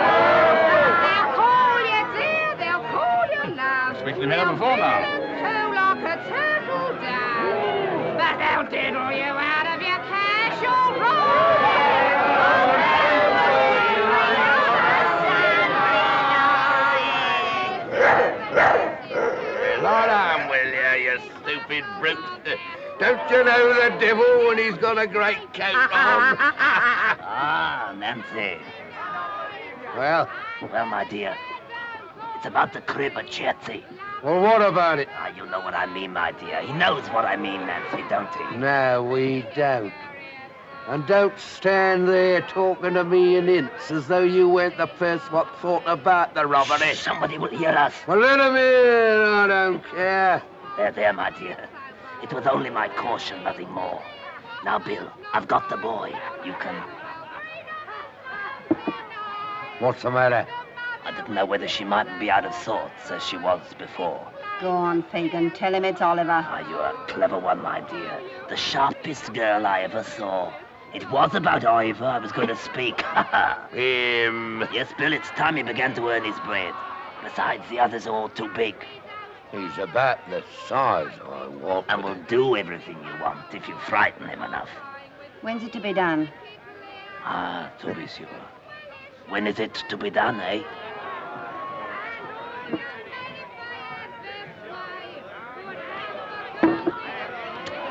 They'll call you dear, they'll call you love. Speaking of her before now. Too like a turtle dove. But they'll diddle you out of your cash, all Lie down, will you stupid brute? Don't you know the devil when he's got a great coat on? Ah, Nancy. Well? Well, my dear, it's about the crib at Chertsey. Well, what about it? Ah, you know what I mean, my dear. He knows what I mean, Nancy, don't he? No, we don't. And don't stand there talking to me in hints as though you weren't the first what thought about the robbery. Shh, somebody will hear us. Well, let him in. I don't care. There, my dear. It was only my caution, nothing more. Now, Bill, I've got the boy. You can... What's the matter? I didn't know whether she mightn't be out of sorts as she was before. Go on, Fagin. Tell him it's Oliver. Ah, you're a clever one, my dear. The sharpest girl I ever saw. It was about Ivor I was going to speak. Him. Yes, Bill, it's time he began to earn his bread. Besides, the others are all too big. He's about the size I want. And will do everything you want if you frighten him enough. When's it to be done? Ah, to be sure. When is it to be done, eh?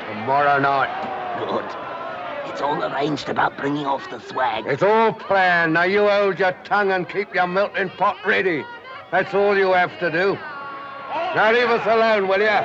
Tomorrow night. Good. It's all arranged about bringing off the swag. It's all planned. Now you hold your tongue and keep your melting pot ready. That's all you have to do. Now leave us alone, will you?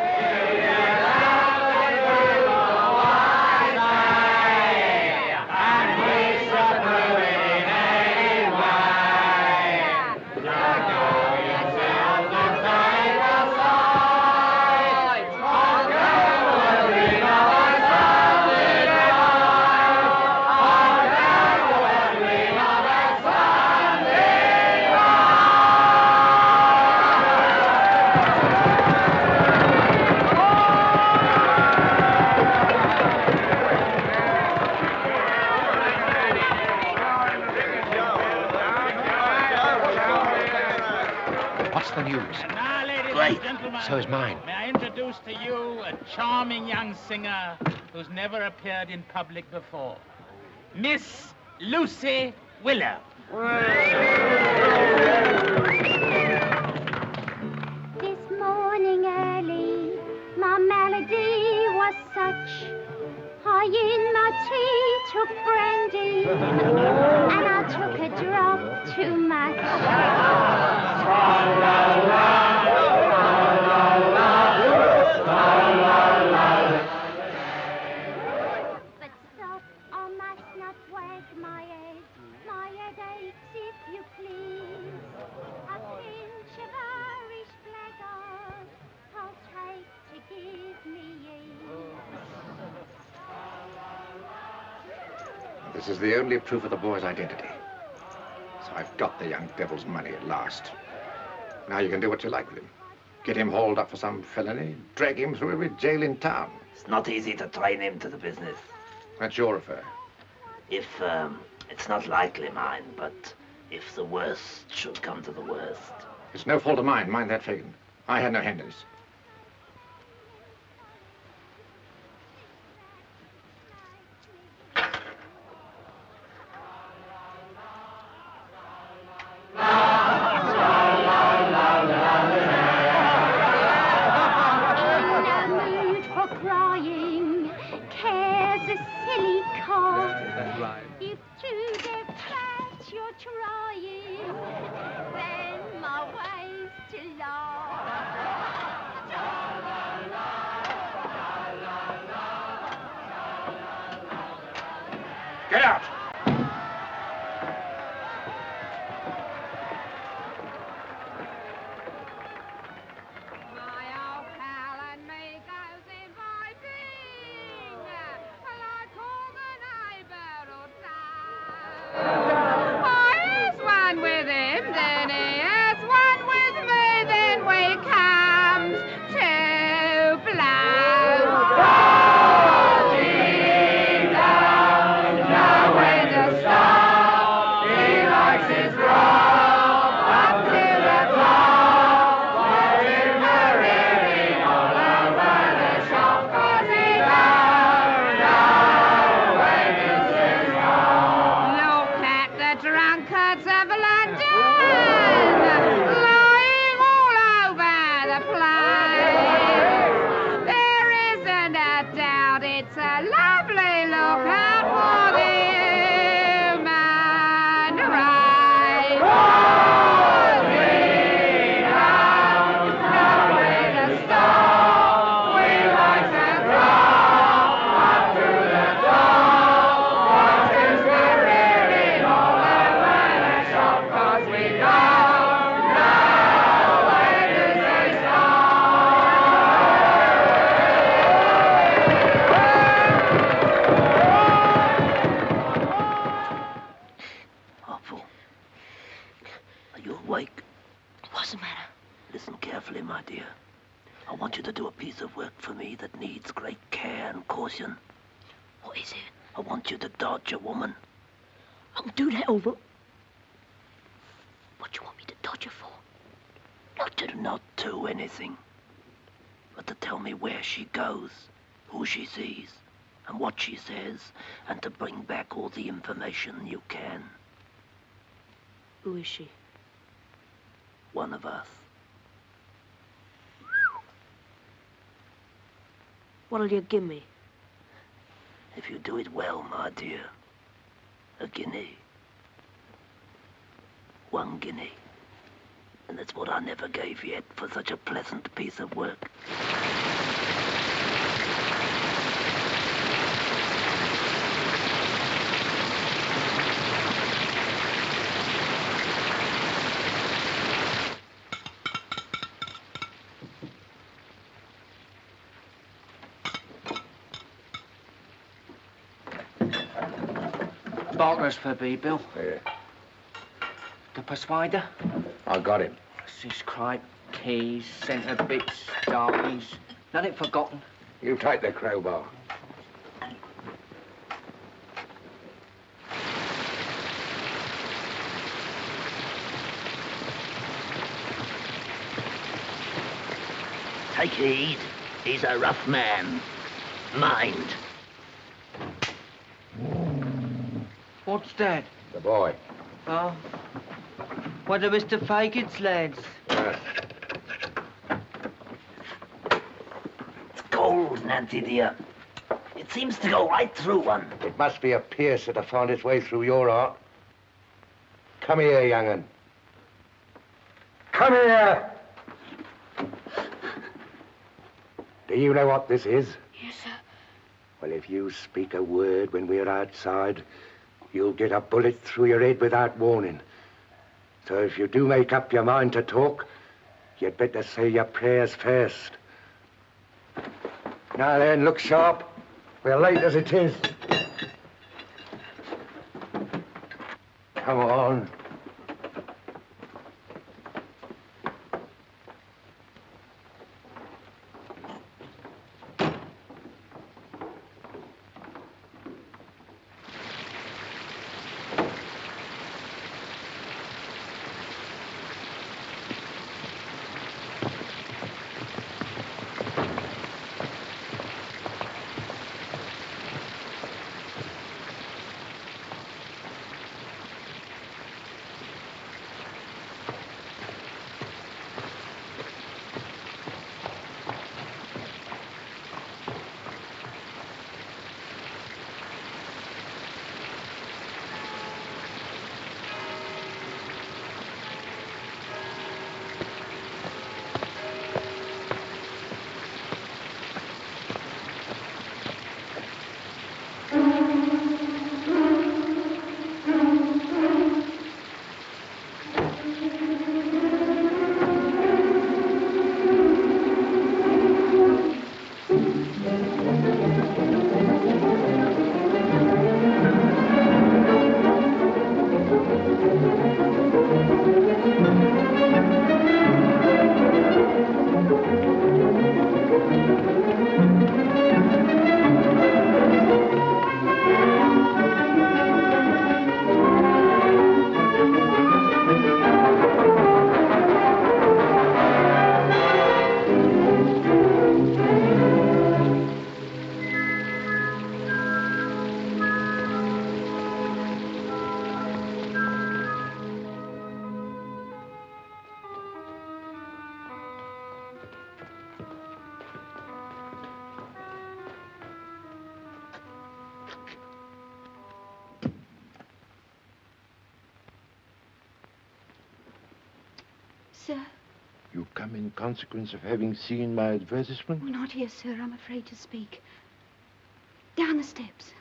What's the news? Now, ladies and gentlemen, So is mine. may I introduce to you a charming young singer who's never appeared in public before. Miss Lucy Willow. This morning early, my melody was such. I in my tea took brandy, and I took a drop too much. But stop, I must not wag my head. My head aches, if you please. A pinch of Irish blackguard I'll take to give me ease. This is the only proof of the boy's identity. So I've got the young devil's money at last. Now you can do what you like with him. Get him hauled up for some felony, drag him through every jail in town. It's not easy to train him to the business. That's your affair. If, it's not likely mine, but if the worst should come to the worst. It's no fault of mine. Mind that, Fagin. I had no hand in this. If to get fat you're trying, then my way's to Get out! Here's one with him, then here's one with me, then we comes to blow. Rolling down the way. drunkards of London, lying all over the place. There isn't a doubt it's a lovely lookout for the human race. What's the matter? Listen carefully, my dear. I want you to do a piece of work for me that needs great care and caution. What is it? I want you to dodge a woman. I can do that, over. What do you want me to dodge her for? Not do anything, but to tell me where she goes, who she sees, and what she says, and to bring back all the information you can. Who is she? One of us. What'll you give me? If you do it well, my dear, a guinea. 1 guinea. And that's what I never gave yet for such a pleasant piece of work. Barker's for B, Bill. Yeah. The persuader? I got him. Sis cripe, keys, centre bits, darkies. Nothing forgotten. You take the crowbar. Take heed. He's a rough man. Mind. What's that? The boy. Oh. What are Mr. Fagin's lads? It's cold, Nancy dear. It seems to go right through one. It must be a piercer to find its way through your heart. Come here, young'un. Come here! Do you know what this is? Yes, sir. Well, if you speak a word when we're outside, you'll get a bullet through your head without warning. So if you do make up your mind to talk, you'd better say your prayers first. Now then, look sharp. We're late as it is. Come on. sir. You come in consequence of having seen my advertisement? Oh, not here, sir. I'm afraid to speak. Down the steps.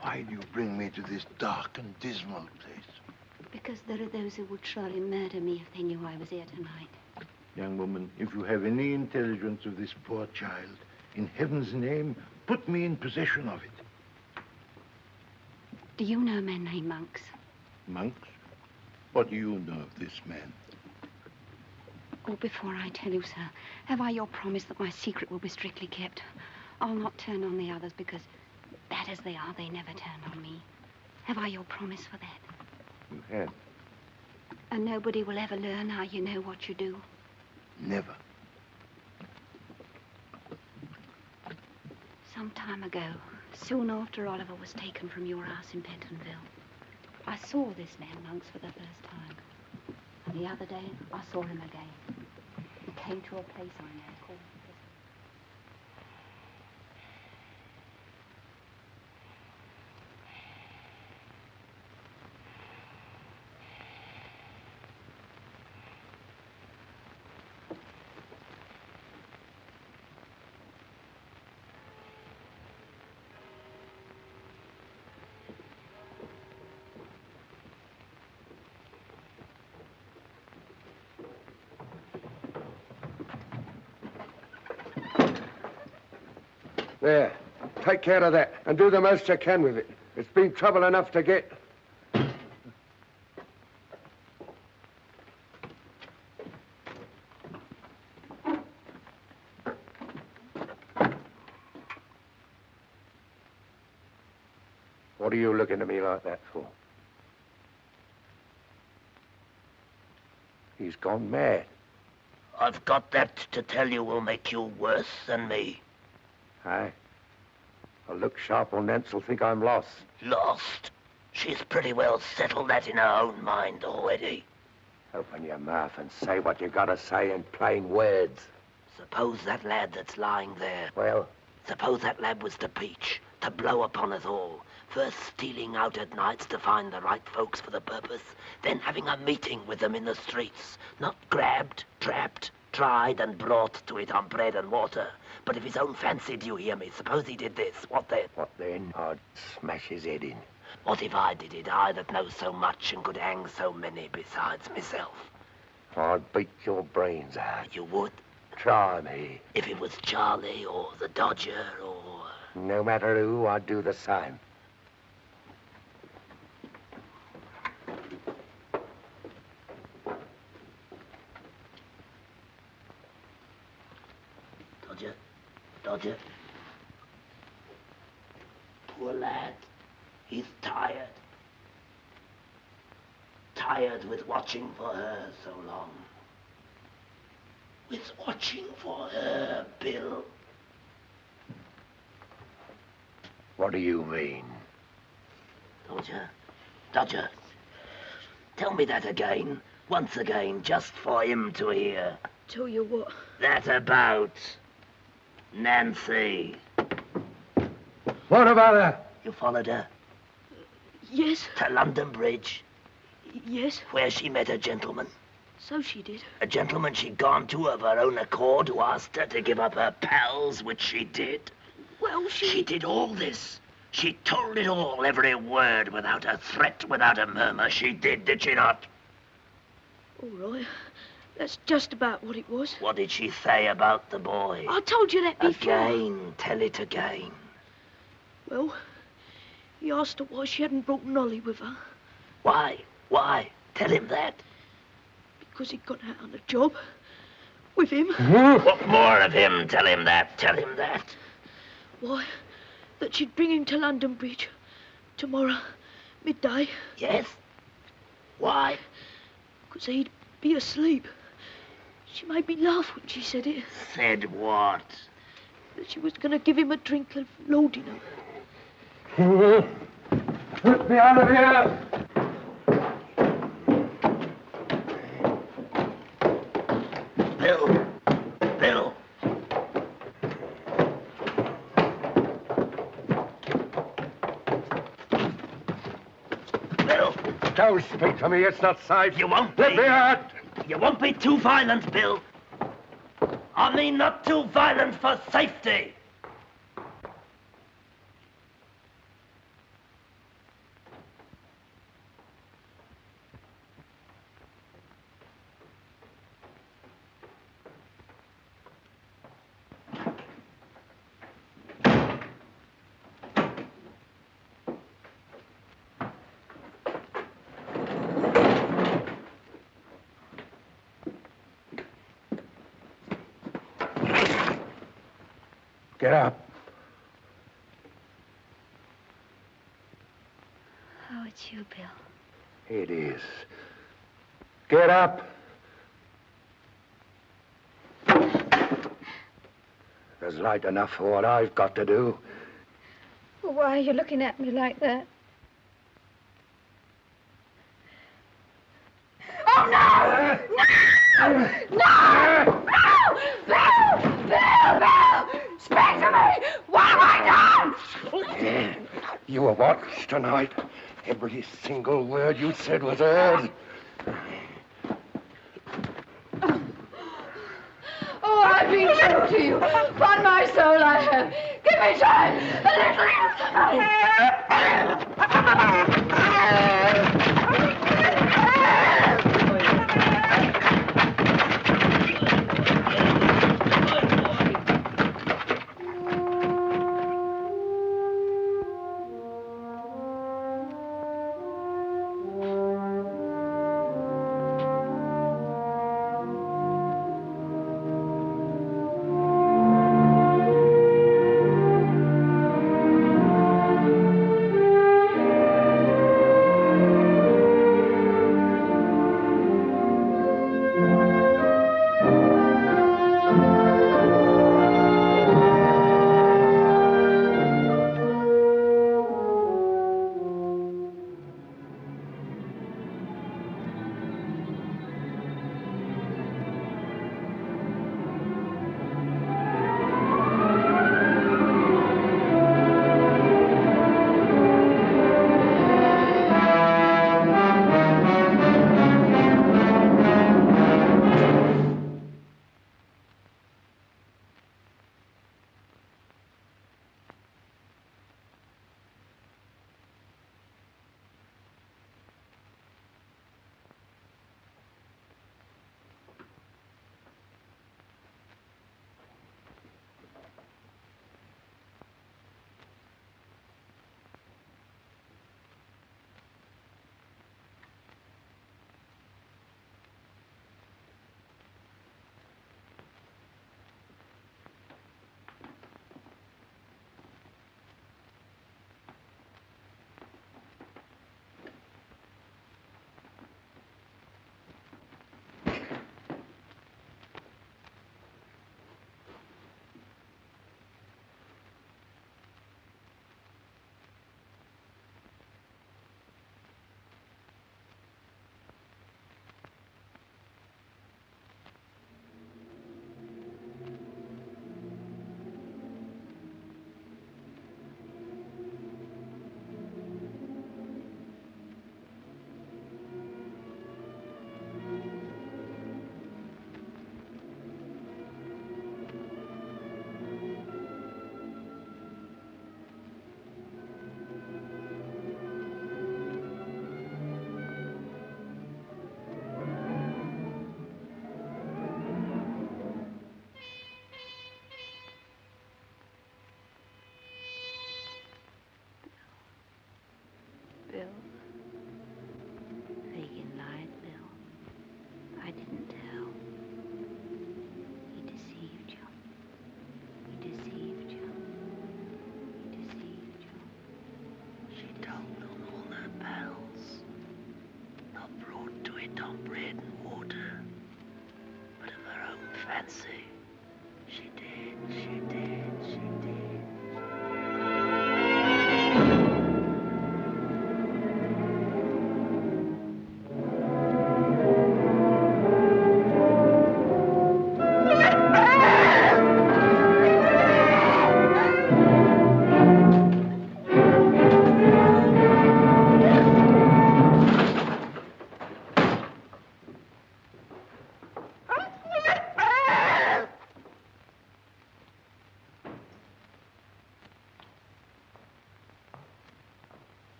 Why do you bring me to this dark and dismal place? Because there are those who would surely murder me if they knew I was here tonight. Young woman, if you have any intelligence of this poor child, in heaven's name, put me in possession of it. Do you know men named Monks? Monks? What do you know of this man? Oh, before I tell you, sir, have I your promise that my secret will be strictly kept? I'll not turn on the others because, bad as they are, they never turned on me. Have I your promise for that? You have. And nobody will ever learn how you know what you do? Never. Some time ago, soon after Oliver was taken from your house in Pentonville, I saw this man Monks for the first time. And the other day, I saw him again. He came to a place I know called... There. Take care of that and do the most you can with it. It's been trouble enough to get. What are you looking at me like that for? He's gone mad. I've got that to tell you will make you worse than me. Aye. I'll look sharp on Nance will think I'm lost. Lost? She's pretty well settled that in her own mind already. Open your mouth and say what you gotta say in plain words. Suppose that lad that's lying there. Well? Suppose that lad was to peach, to blow upon us all. First stealing out at nights to find the right folks for the purpose, then having a meeting with them in the streets. Not grabbed, trapped, tried and brought to it on bread and water. But if his own fancy, do you hear me? Suppose he did this, what then? What then? I'd smash his head in. What if I did it, I that know so much and could hang so many besides myself? I'd beat your brains out. You would? Try me. If it was Charlie or the Dodger or... No matter who, I'd do the same. Dodger. Poor lad. He's tired. Tired with watching for her so long. With watching for her, Bill. What do you mean? Dodger. Tell me that again. Once again, just for him to hear. Tell you what? That about... Nancy. What about her? You followed her? Yes. To London Bridge? Yes. Where she met a gentleman? So she did. A gentleman she'd gone to of her own accord who asked her to give up her pals, which she did. Well, She did all this. She told it all, every word, without a threat, without a murmur. She did she not? All right. That's just about what it was. What did she say about the boy? I told you that before. Again. Tell it again. Well, he asked her why she hadn't brought Nolly with her. Why? Why? Tell him that. Because he'd got out on a job. With him. What more of him? Tell him that. Tell him that. Why, that she'd bring him to London Bridge tomorrow, midday. Yes? Why? Because he'd be asleep. She made me laugh when she said it. Said what? That she was going to give him a drink of laudanum. Get me out of here! Bill! Don't speak to me. It's not safe. You won't Let be. me out. You won't be too violent, Bill. I mean not too violent for safety. Get up. Oh, it's you, Bill. It is. Get up. There's light enough for what I've got to do. Why are you looking at me like that? Oh, no! No! No! Bill! Bill! Bill! Speak to me! What have I done? You were watched tonight. Every single word you said was heard. Oh, I've been true to you. Upon my soul, I have. Give me time.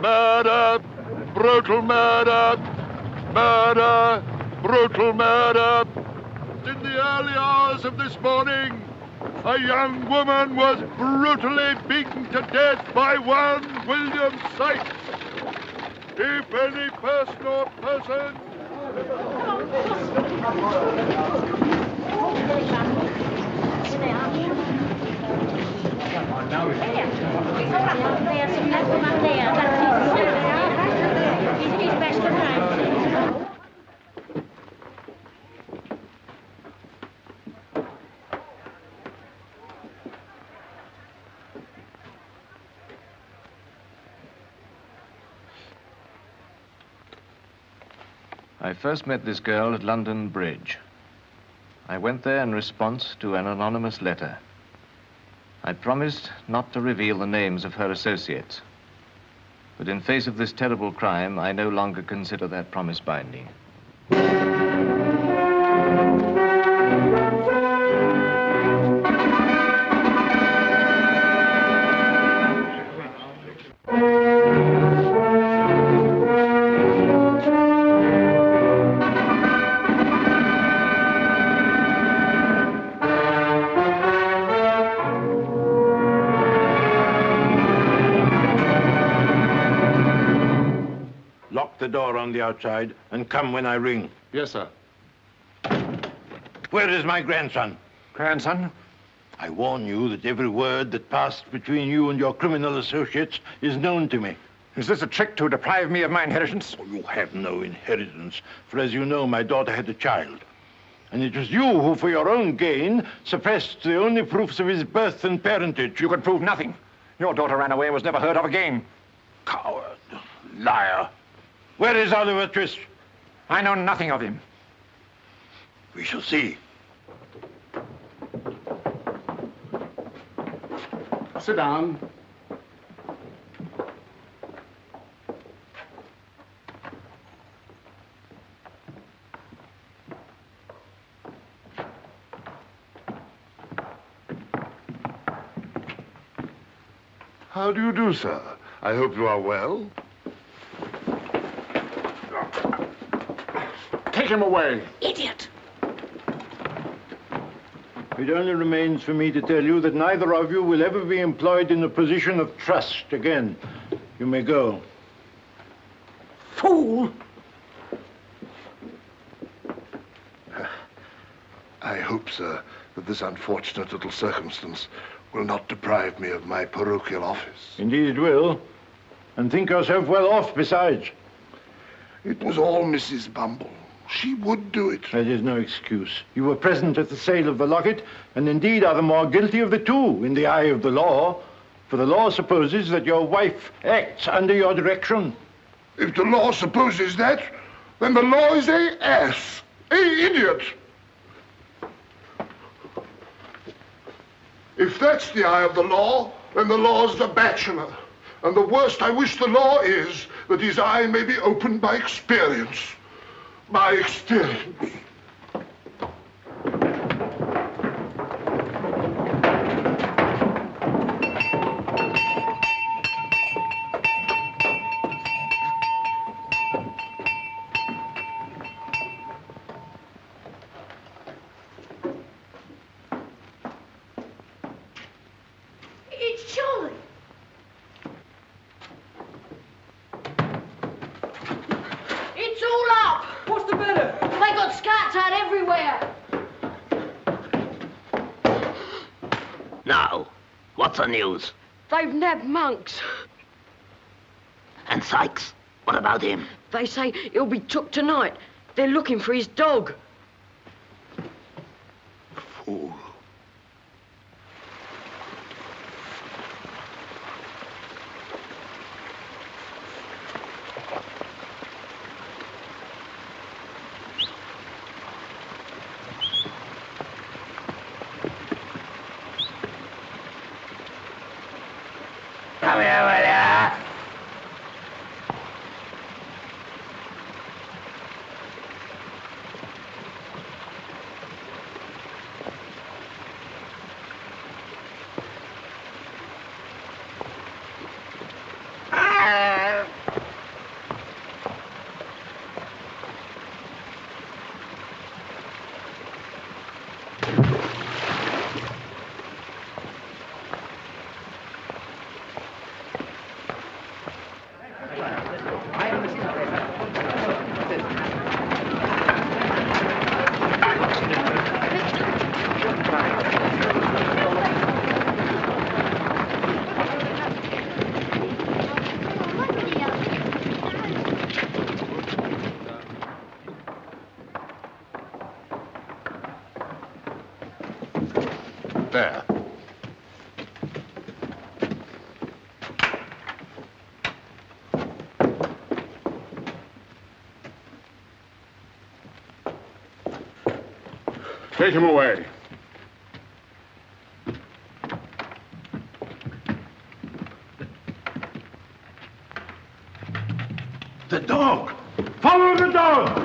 Murder! Brutal murder! Murder! Brutal murder! In the early hours of this morning, a young woman was brutally beaten to death by one William Sykes. If any person or person... I first met this girl at London Bridge. I went there in response to an anonymous letter. I promised not to reveal the names of her associates. But in face of this terrible crime, I no longer consider that promise binding. Lock the door on the outside and come when I ring. Yes, sir. Where is my grandson? Grandson? I warn you that every word that passed between you and your criminal associates is known to me. Is this a trick to deprive me of my inheritance? Oh, you have no inheritance, for as you know, my daughter had a child. And it was you who, for your own gain, suppressed the only proofs of his birth and parentage. You could prove nothing. Your daughter ran away and was never heard of again. Coward, liar. Where is Oliver Twist? I know nothing of him. We shall see. Sit down. How do you do, sir? I hope you are well. Take him away. Idiot! It only remains for me to tell you that neither of you will ever be employed in a position of trust again. You may go. Fool! I hope, sir, that this unfortunate little circumstance will not deprive me of my parochial office. Indeed it will. And think yourself well off besides. It was all Mrs. Bumble. She would do it. That is no excuse. You were present at the sale of the locket, and indeed are the more guilty of the two in the eye of the law. For the law supposes that your wife acts under your direction. If the law supposes that, then the law is a ass, a idiot. If that's the eye of the law, then the law's the bachelor. And the worst I wish the law is that his eye may be opened by experience. By experience. It's Charlie. It's all up. What's the matter? They got scats out everywhere. Now, what's the news? They've nabbed Monks. And Sykes? What about him? They say he'll be took tonight. They're looking for his dog. Fool. Come here, will ya? Take him away. The dog! Follow the dog!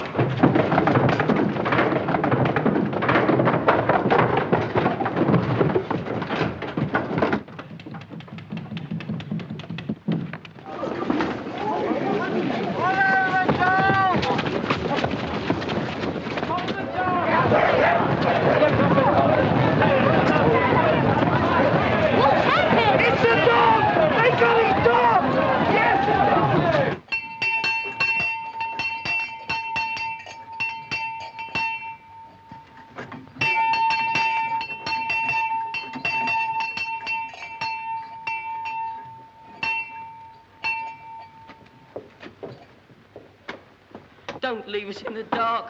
Don't leave us in the dark.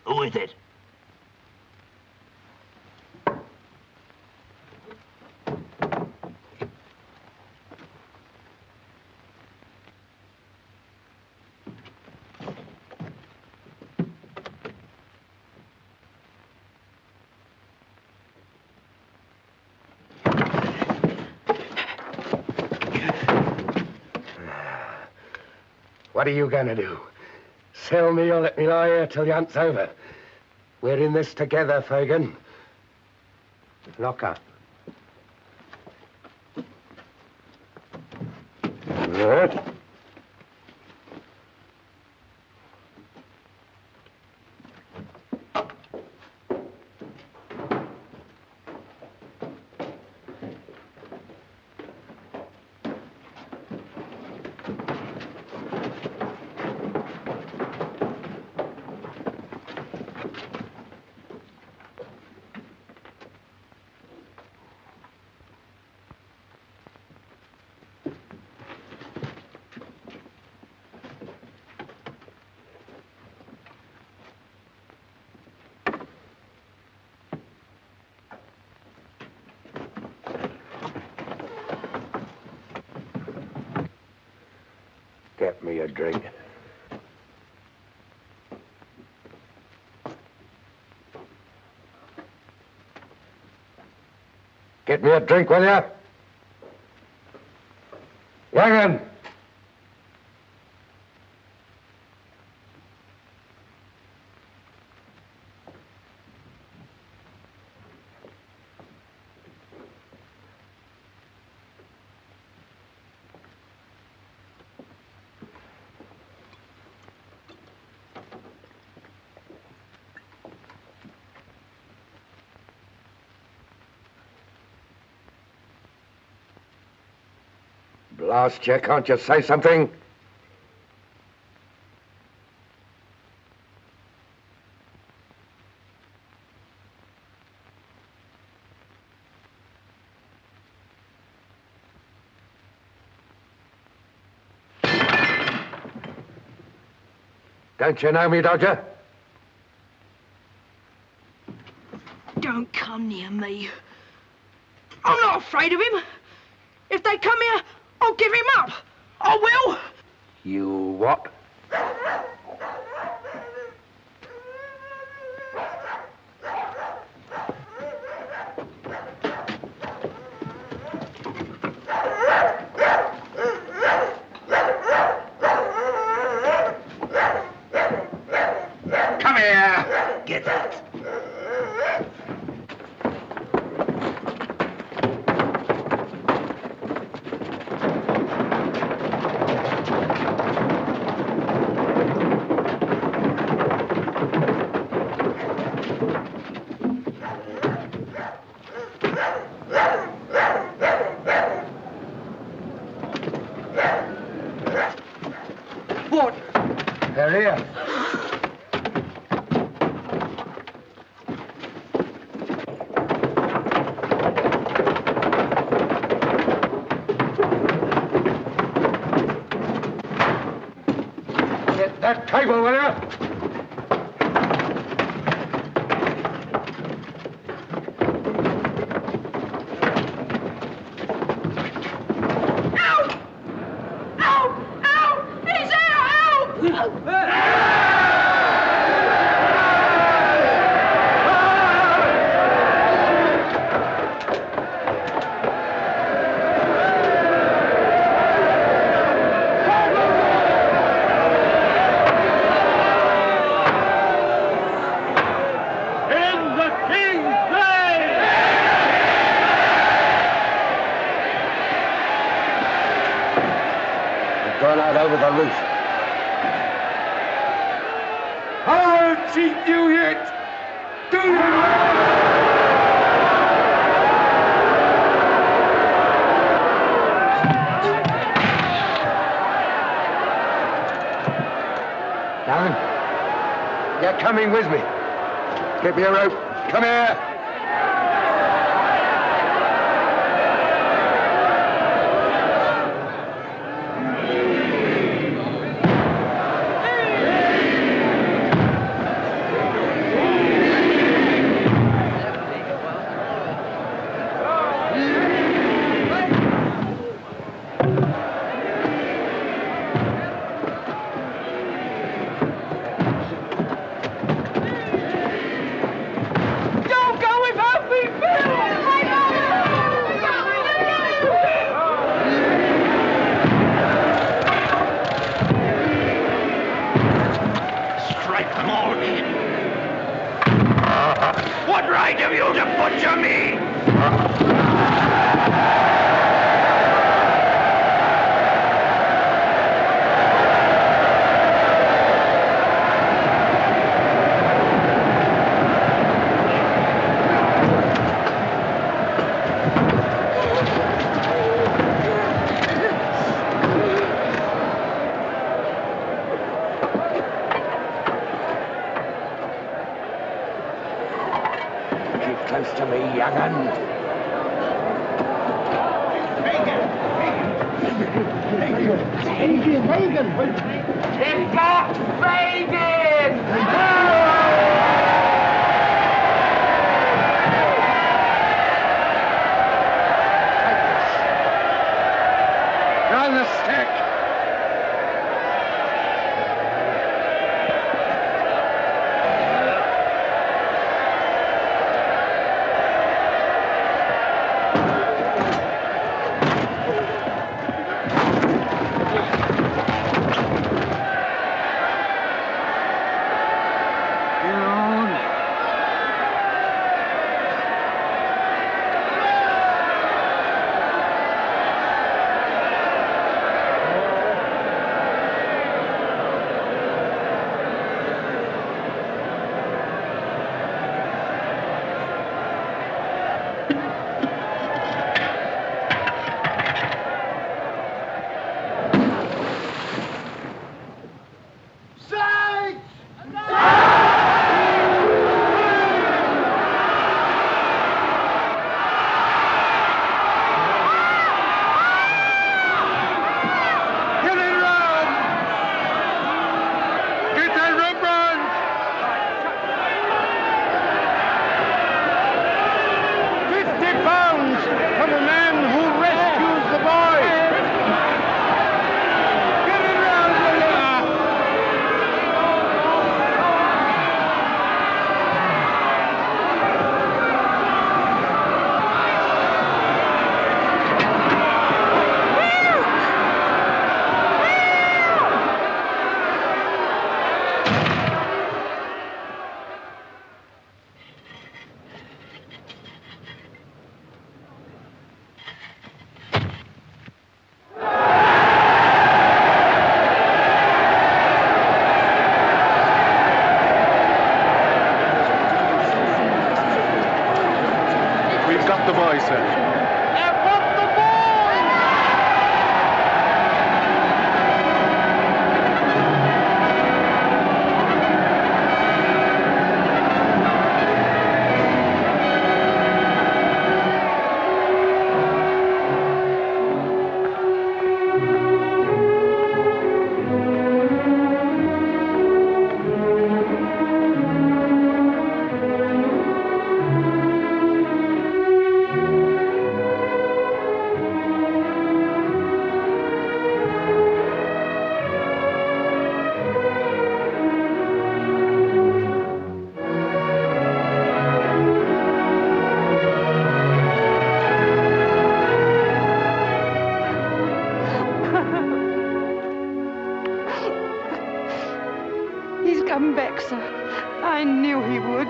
Who is it? What are you going to do? Sell me or let me lie here till the hunt's over? We're in this together, Fagan. Lock up. Good. Get me a drink. Get me a drink, will ya? Young'un! Blast you, can't you say something? Don't you know me, Dodger? Don't come near me. I'm not afraid of him. If they come here, I'll give him up. I will. You what? Come here. Get that. What? They're here. her loose. I'll cheat you yet! Darren, you're coming with me. Give me a rope. Come here. What right have you to butcher me? Close to me, young'un. Fagin! It's not Fagin! Run the stick! The boy, sir. He's come back, sir. I knew he would.